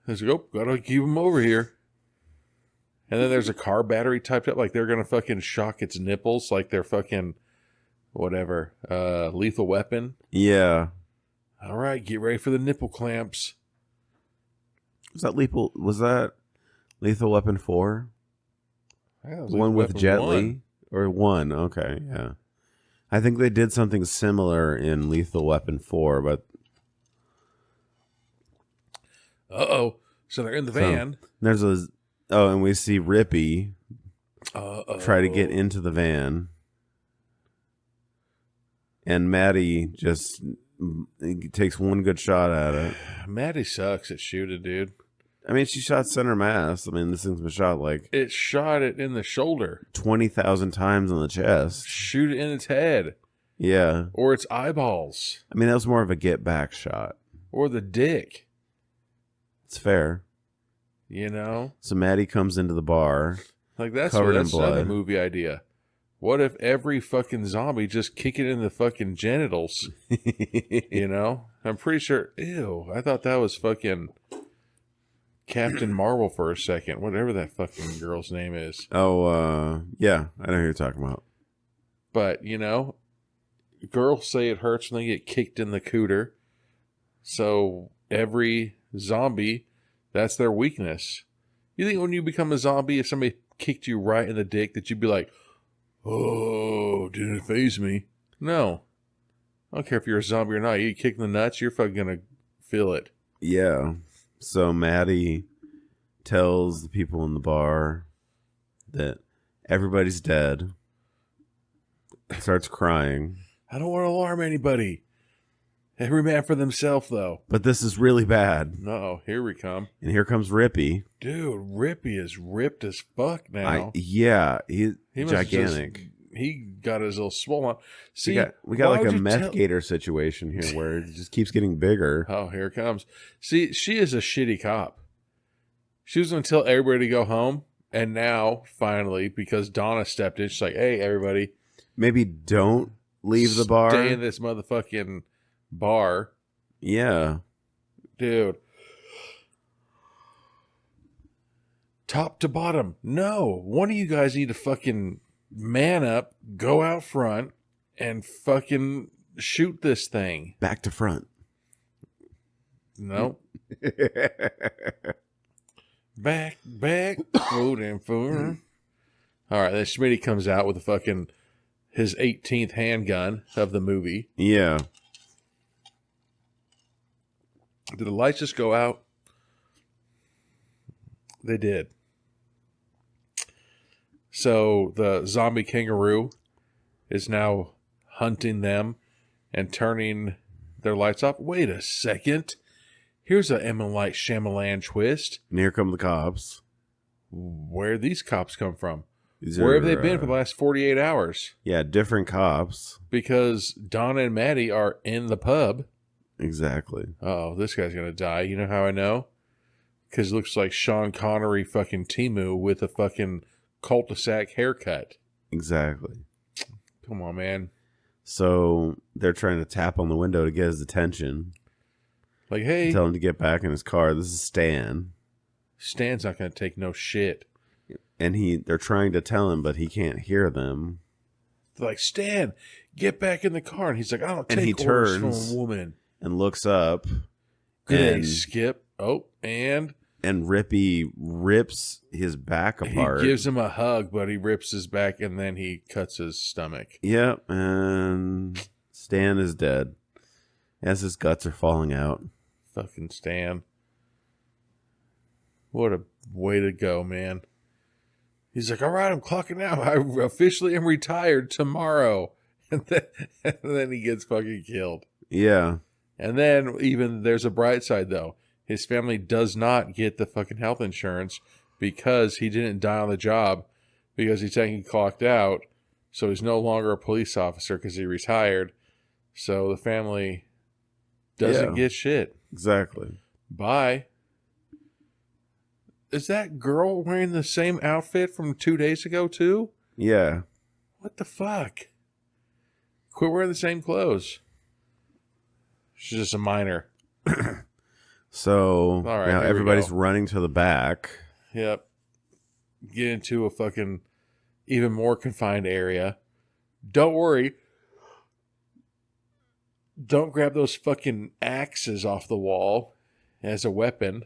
There's like, oh, gotta keep him over here. And then there's a car battery typed up, like they're gonna fucking shock its nipples, like they're fucking whatever, Lethal Weapon.
Yeah.
All right, get ready for the nipple clamps.
Was that Lethal Weapon 4? One with Jet Li? Or 1, okay, yeah. I think they did something similar in Lethal Weapon 4, but...
Uh-oh. So they're in the van.
And we see Rippy try to get into the van. And Maddie just takes one good shot at it.
Maddie sucks at shooting, dude.
I mean, she shot center mass. I mean, this thing's been shot like...
It shot it in the shoulder.
20,000 times in the chest.
Shoot it in its head.
Yeah.
Or its eyeballs.
I mean, that was more of a get-back shot.
Or the dick.
It's fair.
You know?
So Maddie comes into the bar.
Like, that's
blood.
Another movie idea. What if every fucking zombie just kick it in the fucking genitals? You know? I'm pretty sure... Ew. I thought that was fucking... Captain Marvel for a second. Whatever that fucking girl's name is.
Oh, yeah. I know who you're talking about.
But, you know... Girls say it hurts when they get kicked in the cooter. So, every zombie, that's their weakness. You think when you become a zombie, if somebody kicked you right in the dick, that you'd be like, oh, didn't faze me? No. I don't care if you're a zombie or not. You get kicked in the nuts, you're fucking gonna feel it.
Yeah. So Maddie tells the people in the bar that everybody's dead. Starts crying.
I don't want to alarm anybody. Every man for themselves, though.
But this is really bad.
No, here we come.
And here comes Rippy.
Dude, Rippy is ripped as fuck now.
He's gigantic.
He got his little swollen. See,
we got like a meth gator situation here where it just keeps getting bigger.
Oh, here it comes. See, she is a shitty cop. She was going to tell everybody to go home. And now, finally, because Donna stepped in, she's like, hey, everybody.
Maybe don't leave the bar.
Stay in this motherfucking bar.
Yeah.
Dude. Top to bottom. No. One of you guys need to fucking man up, go out front, and fucking shoot this thing.
Back to front.
No. back, voting for. All right, then Schmitty comes out with his 18th handgun of the movie.
Yeah.
Did the lights just go out? They did. So the zombie kangaroo is now hunting them and turning their lights off. Wait a second. Here's a M. Night Shyamalan twist.
And here come the cops.
Where these cops come from?
These
Where
are,
have they been for the last 48 hours?
Yeah, different cops.
Because Donna and Maddie are in the pub.
Exactly.
Oh, this guy's going to die. You know how I know? Because it looks like Sean Connery fucking Timu with a fucking cul-de-sac haircut.
Exactly.
Come on, man.
So they're trying to tap on the window to get his attention.
Like, hey.
Tell him to get back in his car. This is Stan.
Stan's not going to take no shit.
And they're trying to tell him, but he can't hear them.
They're like, Stan, get back in the car. And he's like, I don't
And
take
he
orders from
turns
a woman.
And looks up.
Good
And
Skip. Oh, and
Rippy rips his back apart.
he gives him a hug, but he rips his back and then he cuts his stomach.
Yep, and Stan is dead. As his guts are falling out.
Fucking Stan. What a way to go, man. He's like, all right, I'm clocking out. I officially am retired tomorrow. And then he gets fucking killed.
Yeah.
And then even there's a bright side, though. His family does not get the fucking health insurance because he didn't die on the job because he's taking clocked out. So he's no longer a police officer because he retired. So the family doesn't get shit.
Exactly.
Bye. Is that girl wearing the same outfit from 2 days ago, too?
Yeah.
What the fuck? Quit wearing the same clothes. She's just a minor.
So
All right,
now
here we
everybody's
go.
running to the back.
Yep. Get into a fucking even more confined area. Don't worry. Don't grab those fucking axes off the wall as a weapon.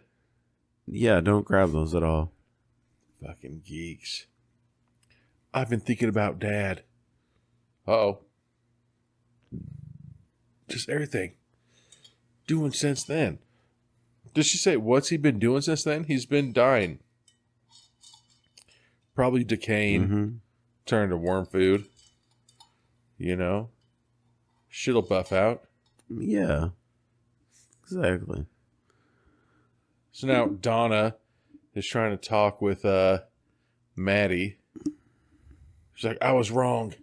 Yeah, don't grab those at all.
Fucking geeks. I've been thinking about Dad. Uh-oh. Just everything. Doing since then. Did she say what's he been doing since then? He's been dying. Probably decaying.
Mm-hmm.
Turning to worm food. You know? Shit'll buff out.
Yeah. Exactly.
So now Donna is trying to talk with Maddie. She's like, I was wrong.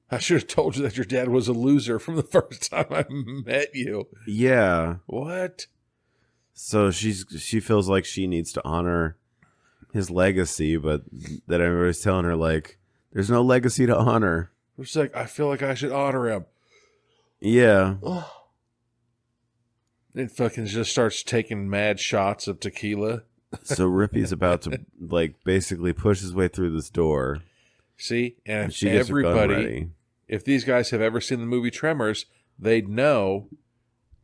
I should have told you that your dad was a loser from the first time I met you.
Yeah.
What?
So she feels like she needs to honor his legacy, but that everybody's telling her, like, there's no legacy to honor.
She's like, I feel like I should honor him.
Yeah.
And fucking just starts taking mad shots of tequila.
So Rippy's about to, like, basically push his way through this door.
See? And
she gets her gun
everybody,
ready.
if these guys have ever seen the movie Tremors, they'd know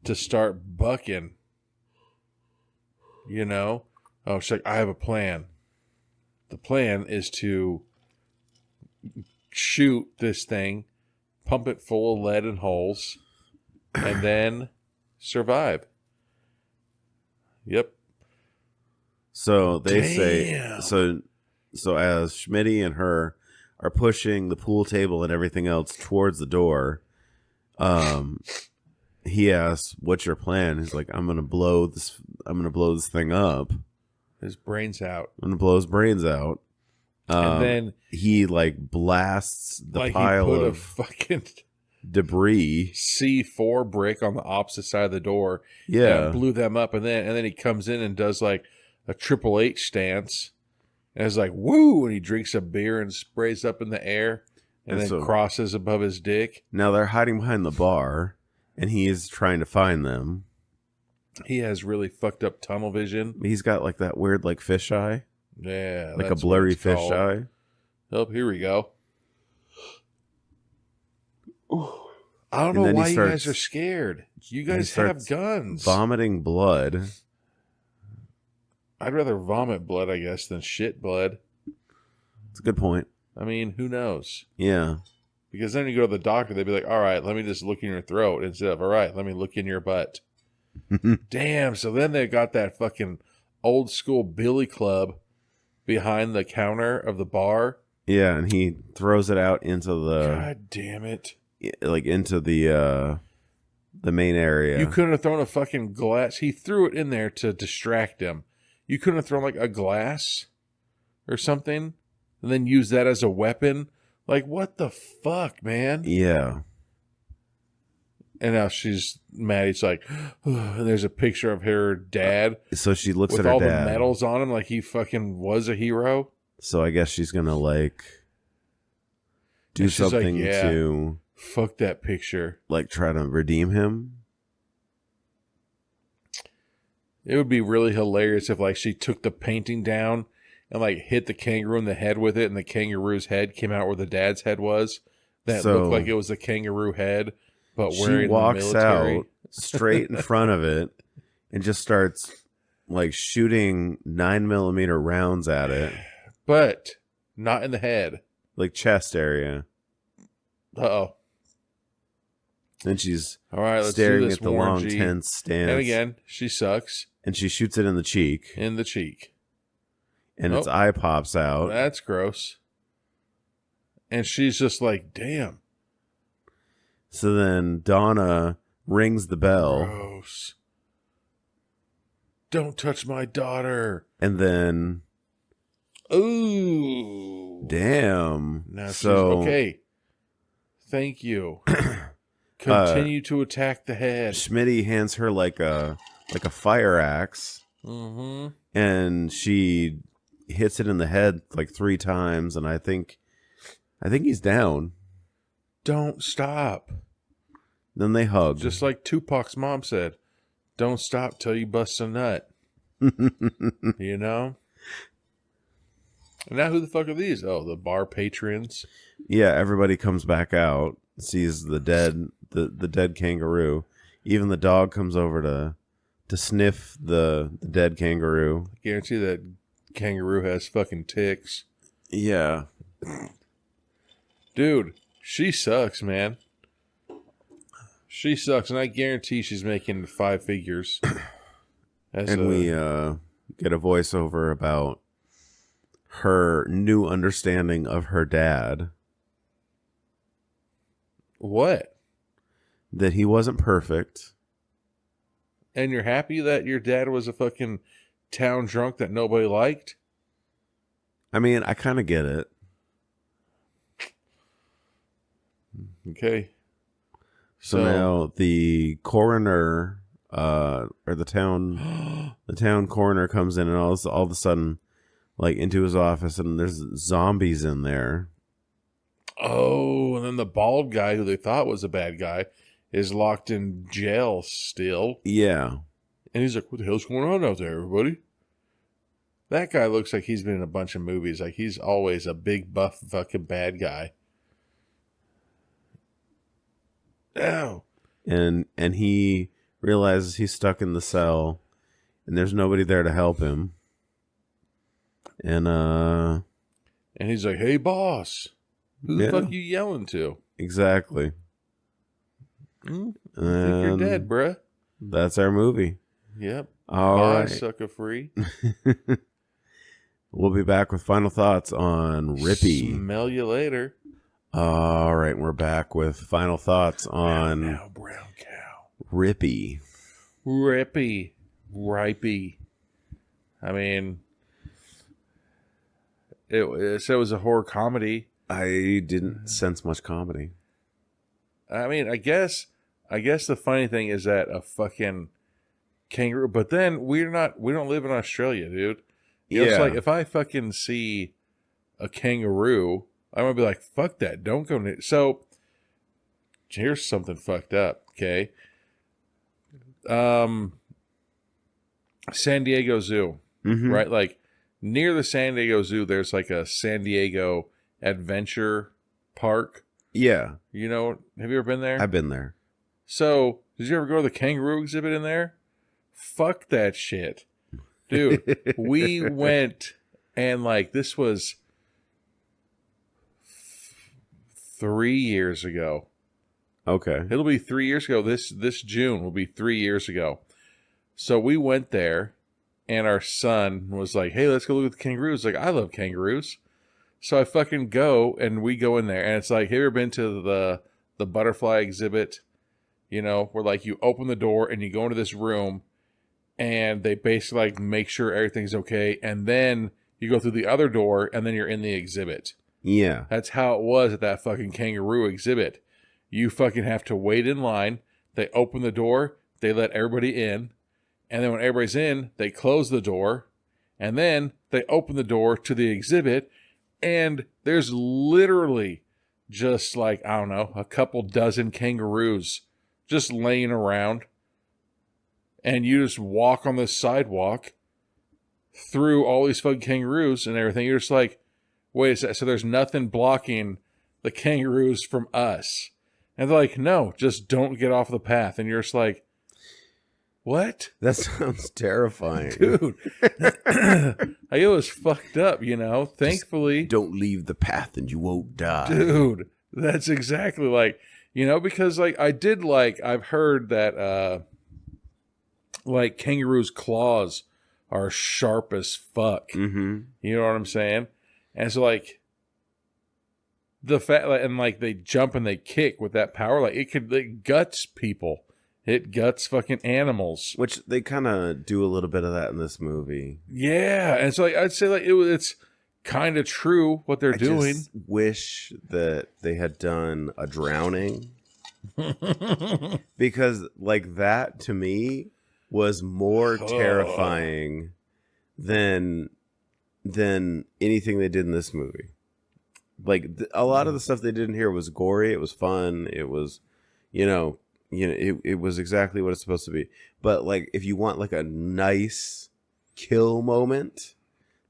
to start bucking. You know? Oh, she's like, I have a plan. The plan is to shoot this thing, pump it full of lead and holes, and then survive. Yep.
So they
Damn.
say, so as Schmitty and her are pushing the pool table and everything else towards the door, he asks, "What's your plan?" He's like, I'm gonna blow this thing up.
His brains out.
I'm gonna blow his brains out.
And then
he like blasts the
like
pile
he put a
of
fucking
debris.
C4 brick on the opposite side of the door.
Yeah.
And blew them up, and then he comes in and does like a Triple H stance. And it's like, woo! And he drinks a beer and sprays up in the air and then
so-
crosses above his dick.
Now they're hiding behind the bar, and he is trying to find them.
He has really fucked up tunnel vision.
He's got like that weird like fish eye,
Yeah.
like a
that's what
blurry
it's
fish
called.
eye.
Oh, here we go. I don't
And
know
then he
why you guys
starts-
are scared. You
he
guys have
starts
guns.
vomiting blood.
I'd rather vomit blood, I guess, than shit blood.
It's a good point.
I mean, who knows?
Yeah.
Because then you go to the doctor, they'd be like, all right, let me just look in your throat instead of, all right, let me look in your butt. Damn, so then they got that fucking old school billy club behind the counter of the bar.
Yeah, and he throws it out into the
God damn it.
into the main area.
You couldn't have thrown a fucking glass. He threw it in there to distract him. You couldn't have thrown like a glass or something and then use that as a weapon. Like, what the fuck, man?
Yeah.
And now she's mad. It's like, and there's a picture of her dad
So she looks
with
at her
all
dad.
the medals on him like he fucking was a hero.
So I guess she's gonna like do
And she's like,
something
yeah.
to
Fuck that picture.
like try to redeem him.
It would be really hilarious if like she took the painting down and like hit the kangaroo in the head with it, and the kangaroo's head came out where the dad's head was. That
So-
looked like it was the kangaroo head, but
She
wearing
walks
the military.
out straight in front of it and just starts like shooting 9mm rounds at it,
But not in the head.
like chest area.
Uh-oh.
And she's
All right, let's
staring
do this,
at the
Warren
long,
G.
tense stance.
And again, she sucks
And she shoots it in the cheek,
in the cheek.
and its
Nope.
eye pops out.
That's gross. And she's just like, damn.
So then Donna rings the bell,
Gross. Don't touch my daughter.
and then
Ooh.
damn.
Now she's
So
okay. Thank you. Continue to attack the head.
Schmitty hands her like a fire axe,
Mm-hmm.
and she hits it in the head like 3 times, and I think he's down.
Don't stop.
Then they hug.
Just like Tupac's mom said, don't stop till you bust a nut. You know? And now who the fuck are these? Oh, the bar patrons.
Yeah, everybody comes back out, sees the dead kangaroo. Even the dog comes over to sniff the dead kangaroo.
Guarantee that kangaroo has fucking ticks.
Yeah.
Dude, she sucks, man. She sucks, and I guarantee she's making 5 figures.
And we get a voiceover about her new understanding of her dad.
What?
That he wasn't perfect.
And you're happy that your dad was a fucking town drunk that nobody liked?
I mean, I kind of get it.
Okay.
So now the coroner, or the town coroner comes in, and all of a sudden, like into his office, and there's zombies in there.
Oh, and then the bald guy who they thought was a bad guy is locked in jail still.
Yeah.
And he's like, what the hell's going on out there, everybody? That guy looks like he's been in a bunch of movies. Like, he's always a big, buff, fucking bad guy. Ow.
And he realizes he's stuck in the cell, and there's nobody there to help him. And
he's like, hey, boss. Who the fuck you yelling to?
Exactly.
I think you're dead, bruh.
That's our movie.
Yep.
All
Bye,
right.
sucker free.
We'll be back with final thoughts on Rippy.
Smell you later.
All right, we're back with final thoughts on
Now, brown cow.
Rippy.
Rippy. Ripey. I mean, it said it was a horror comedy.
I didn't sense much comedy.
I mean, I guess the funny thing is that a fucking kangaroo, but then we don't live in Australia, dude. You know, it's like if I fucking see a kangaroo, I'm gonna be like, fuck that, don't go near. So here's something fucked up, okay? San Diego Zoo, right? Like near the San Diego Zoo, there's like a San Diego Adventure Park
Yeah.
You know, have you ever been there?
I've been there.
So, did you ever go to the kangaroo exhibit in there? Fuck that shit. Dude, we went and like this was 3 years ago.
Okay.
It'll be 3 years ago. This June will be 3 years ago. So we went there and our son was like, hey, let's go look at the kangaroos. Like, I love kangaroos. So I fucking go and we go in there and it's like, have you ever been to the butterfly exhibit? You know, where like you open the door and you go into this room and they basically like make sure everything's okay. And then you go through the other door and then you're in the exhibit.
Yeah.
That's how it was at that fucking kangaroo exhibit. You fucking have to wait in line. They open the door. They let everybody in. And then when everybody's in, they close the door. And then they open the door to the exhibit. And there's literally just like, I don't know, a couple dozen kangaroos just laying around. And you just walk on this sidewalk through all these fucking kangaroos and everything. You're just like, wait a second. So there's nothing blocking the kangaroos from us. And they're like, no, just don't get off the path. And you're just like, what?
That sounds terrifying.
Dude. Like, it was fucked up, you know? Thankfully.
Just don't leave the path and you won't die.
Dude, that's exactly like, you know, because like I've heard that like kangaroos' claws are sharp as fuck.
Mm-hmm.
You know what I'm saying? And so like the fact, like, and like they jump and they kick with that power, like it guts people. It guts fucking animals.
Which they kind of do a little bit of that in this movie.
Yeah, and so like, I'd say like it's kind of true what they're doing.
Just wish that they had done a drowning. Because like that to me was more terrifying than anything they did in this movie. Like a lot of the stuff they did in here was gory. It was fun. It was, it was exactly what it's supposed to be. But like, if you want like a nice kill moment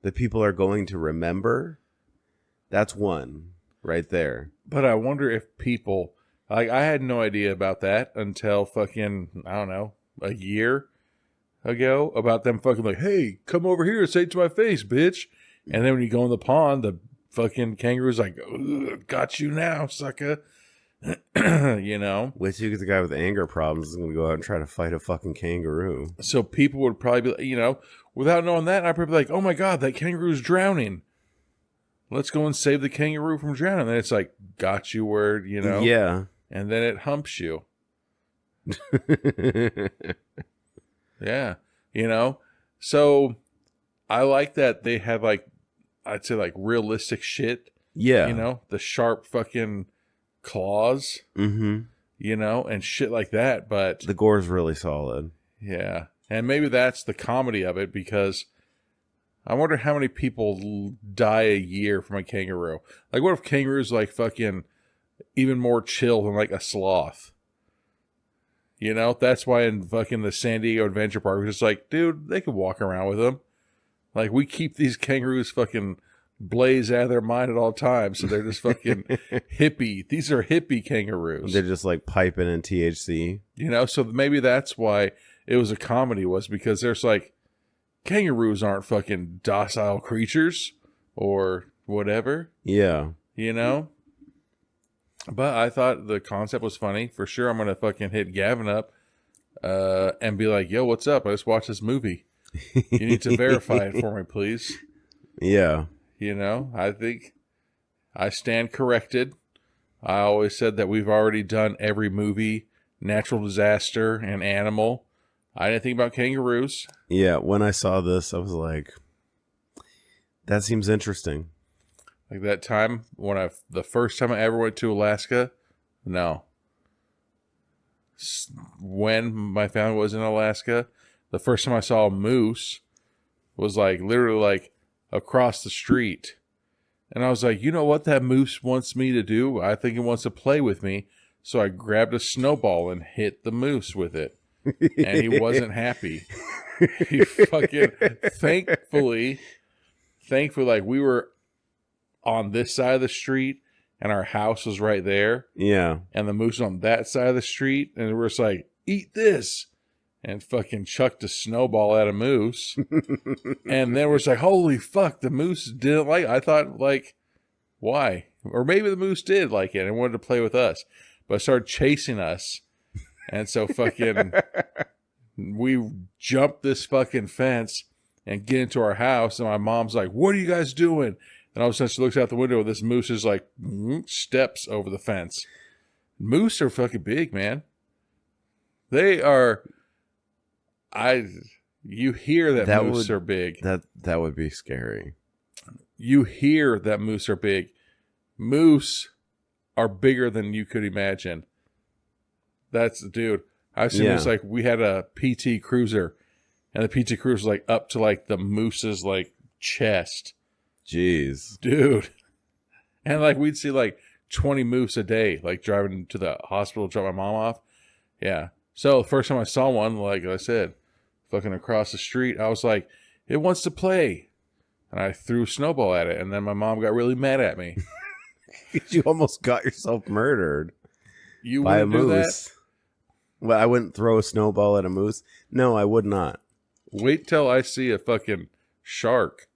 that people are going to remember, that's one right there.
But I wonder if people, like, I had no idea about that until fucking, I don't know, a year ago, about them fucking like, hey, come over here, say it to my face, bitch. And then when you go in the pond, the fucking kangaroo's like, got you now, sucker. You know?
Wait till you get the guy with anger problems is going to go out and try to fight a fucking kangaroo.
So people would probably be, without knowing that, I'd probably be like, oh my God, that kangaroo's drowning. Let's go and save the kangaroo from drowning. And then it's like, got you word,
Yeah.
And then it humps you. Yeah. So I like that they have like, I'd say like realistic shit.
Yeah.
The sharp fucking claws,
Mm-hmm.
and shit like that. But
the gore's really solid.
Yeah. And maybe that's the comedy of it, because I wonder how many people die a year from a kangaroo. Like, what if kangaroos like fucking even more chill than like a sloth? That's why in fucking the San Diego Adventure Park, it's just like, dude, they could walk around with them. Like, we keep these kangaroos fucking blaze out of their mind at all times, so they're just fucking hippie. These are hippie kangaroos.
They're just like piping in THC.
So maybe that's why it was a comedy, was because there's like, kangaroos aren't fucking docile creatures or whatever.
Yeah.
But I thought the concept was funny. For sure, I'm going to fucking hit Gavin up and be like, yo, what's up? I just watched this movie. You need to verify it for me, please.
Yeah.
I think I stand corrected. I always said that we've already done every movie, natural disaster, and animal. I didn't think about kangaroos.
Yeah, when I saw this, I was like, that seems interesting.
Like that time when the first time I ever went to Alaska, no. When my family was in Alaska, the first time I saw a moose was like literally like across the street. And I was like, you know what that moose wants me to do? I think it wants to play with me. So I grabbed a snowball and hit the moose with it. And he wasn't happy. He fucking, thankfully, like we were on this side of the street and our house was right there,
Yeah.
and the moose was on that side of the street, and we're just like, eat this, and fucking chucked a snowball at a moose. And then we're just like, holy fuck, the moose didn't like it. I thought, like, why? Or maybe the moose did like it and wanted to play with us, but it started chasing us. And so fucking, we jumped this fucking fence and get into our house, and my mom's like, what are you guys doing? And all of a sudden she looks out the window, and this moose is like, steps over the fence. Moose are fucking big, man. They are, you hear that moose are big.
That would be scary.
You hear that moose are big. Moose are bigger than you could imagine. That's, dude, I've seen this, like, we had a PT Cruiser, and the PT Cruiser was like up to like the moose's like chest.
Jeez.
Dude. And like we'd see like 20 moose a day, like driving to the hospital to drop my mom off. Yeah. So the first time I saw one, like I said, fucking across the street, I was like, it wants to play. And I threw a snowball at it, and then my mom got really mad at me.
You almost got yourself murdered.
You
by a
wouldn't do
moose.
that?
Well, I wouldn't throw a snowball at a moose. No, I would not.
Wait till I see a fucking shark.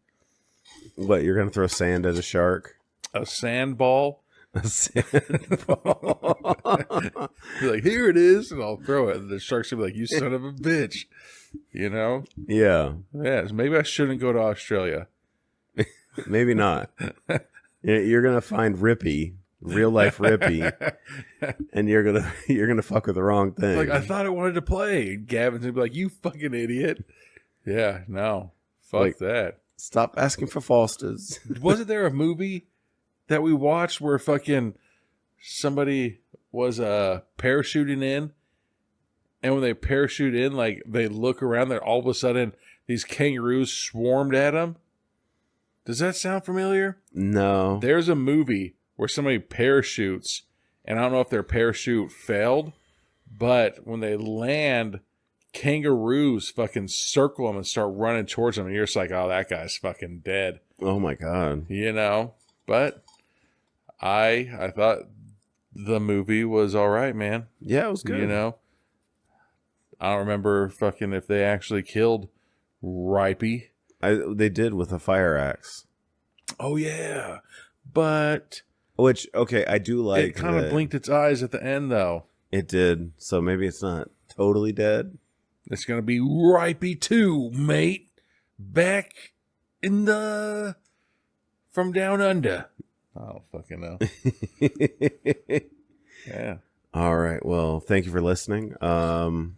What, you're going to throw sand at a shark?
A sandball?
A sandball.
Be like, here it is, and I'll throw it. And the shark's going to be like, you son of a bitch. You know?
Yeah.
Yeah, maybe I shouldn't go to Australia.
Maybe not. You're going to find Rippy, real life Rippy, and you're gonna fuck with the wrong thing.
Like, I thought I wanted to play. And Gavin's going to be like, you fucking idiot. Yeah, no. Fuck
like,
that.
Stop asking for Fosters.
Wasn't there a movie that we watched where fucking somebody was parachuting in, and when they parachute in, like, they look around there, all of a sudden these kangaroos swarmed at them? Does that sound familiar?
No.
There's a movie where somebody parachutes, and I don't know if their parachute failed, but when they land, kangaroos fucking circle them and start running towards them, and you're just like, oh, that guy's fucking dead.
Oh my God.
You know? But I thought the movie was all right, man.
Yeah, it was good.
You know? I don't remember fucking if they actually killed Rippy.
They did with a fire axe.
Oh, yeah. But
Which, okay, I do like.
it kind of blinked its eyes at the end, though.
It did. So maybe it's not totally dead.
It's going to be Rippy 2, mate. Back in the... From down under. I don't fucking know. Yeah.
All right. Well, thank you for listening. Oh,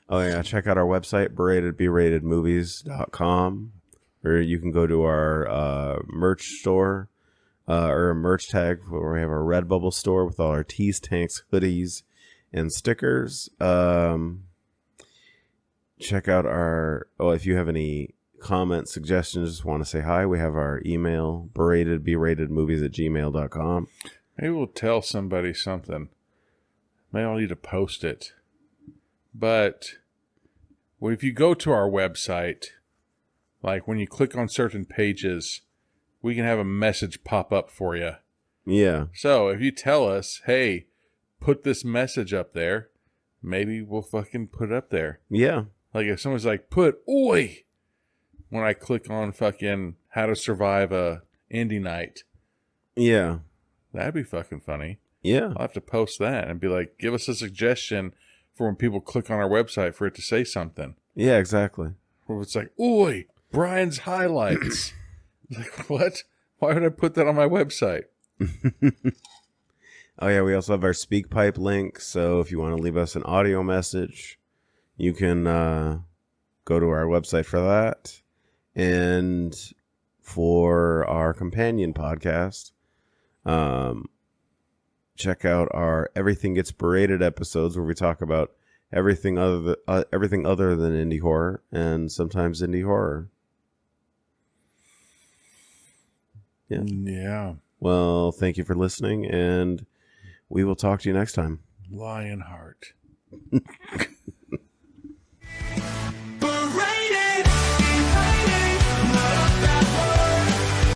yeah. Check out our website, beratedbratedmovies.com, or you can go to our merch store or a merch tag where we have our Redbubble store with all our tees, tanks, hoodies, and stickers. Check out our... Oh, if you have any comments, suggestions, just want to say hi, we have our email, beratedmovies@gmail.com.
Maybe we'll tell somebody something. Maybe I'll need to post it. But if you go to our website, like when you click on certain pages, we can have a message pop up for you.
Yeah.
So if you tell us, hey, put this message up there, maybe we'll fucking put it up there.
Yeah.
Like if someone's like, put oi when I click on fucking how to survive a indie night.
Yeah.
That'd be fucking funny.
Yeah.
I'll have to post that and be like, give us a suggestion for when people click on our website for it to say something.
Yeah, exactly.
Or it's like, oi, Brian's highlights. Like, what? Why would I put that on my website?
Oh, yeah. We also have our SpeakPipe link. So if you want to leave us an audio message, you can go to our website for that. And for our companion podcast, check out our Everything Gets Berated episodes where we talk about everything other than indie horror and sometimes indie horror. Yeah.
Yeah.
Well, thank you for listening, and we will talk to you next time.
Lionheart.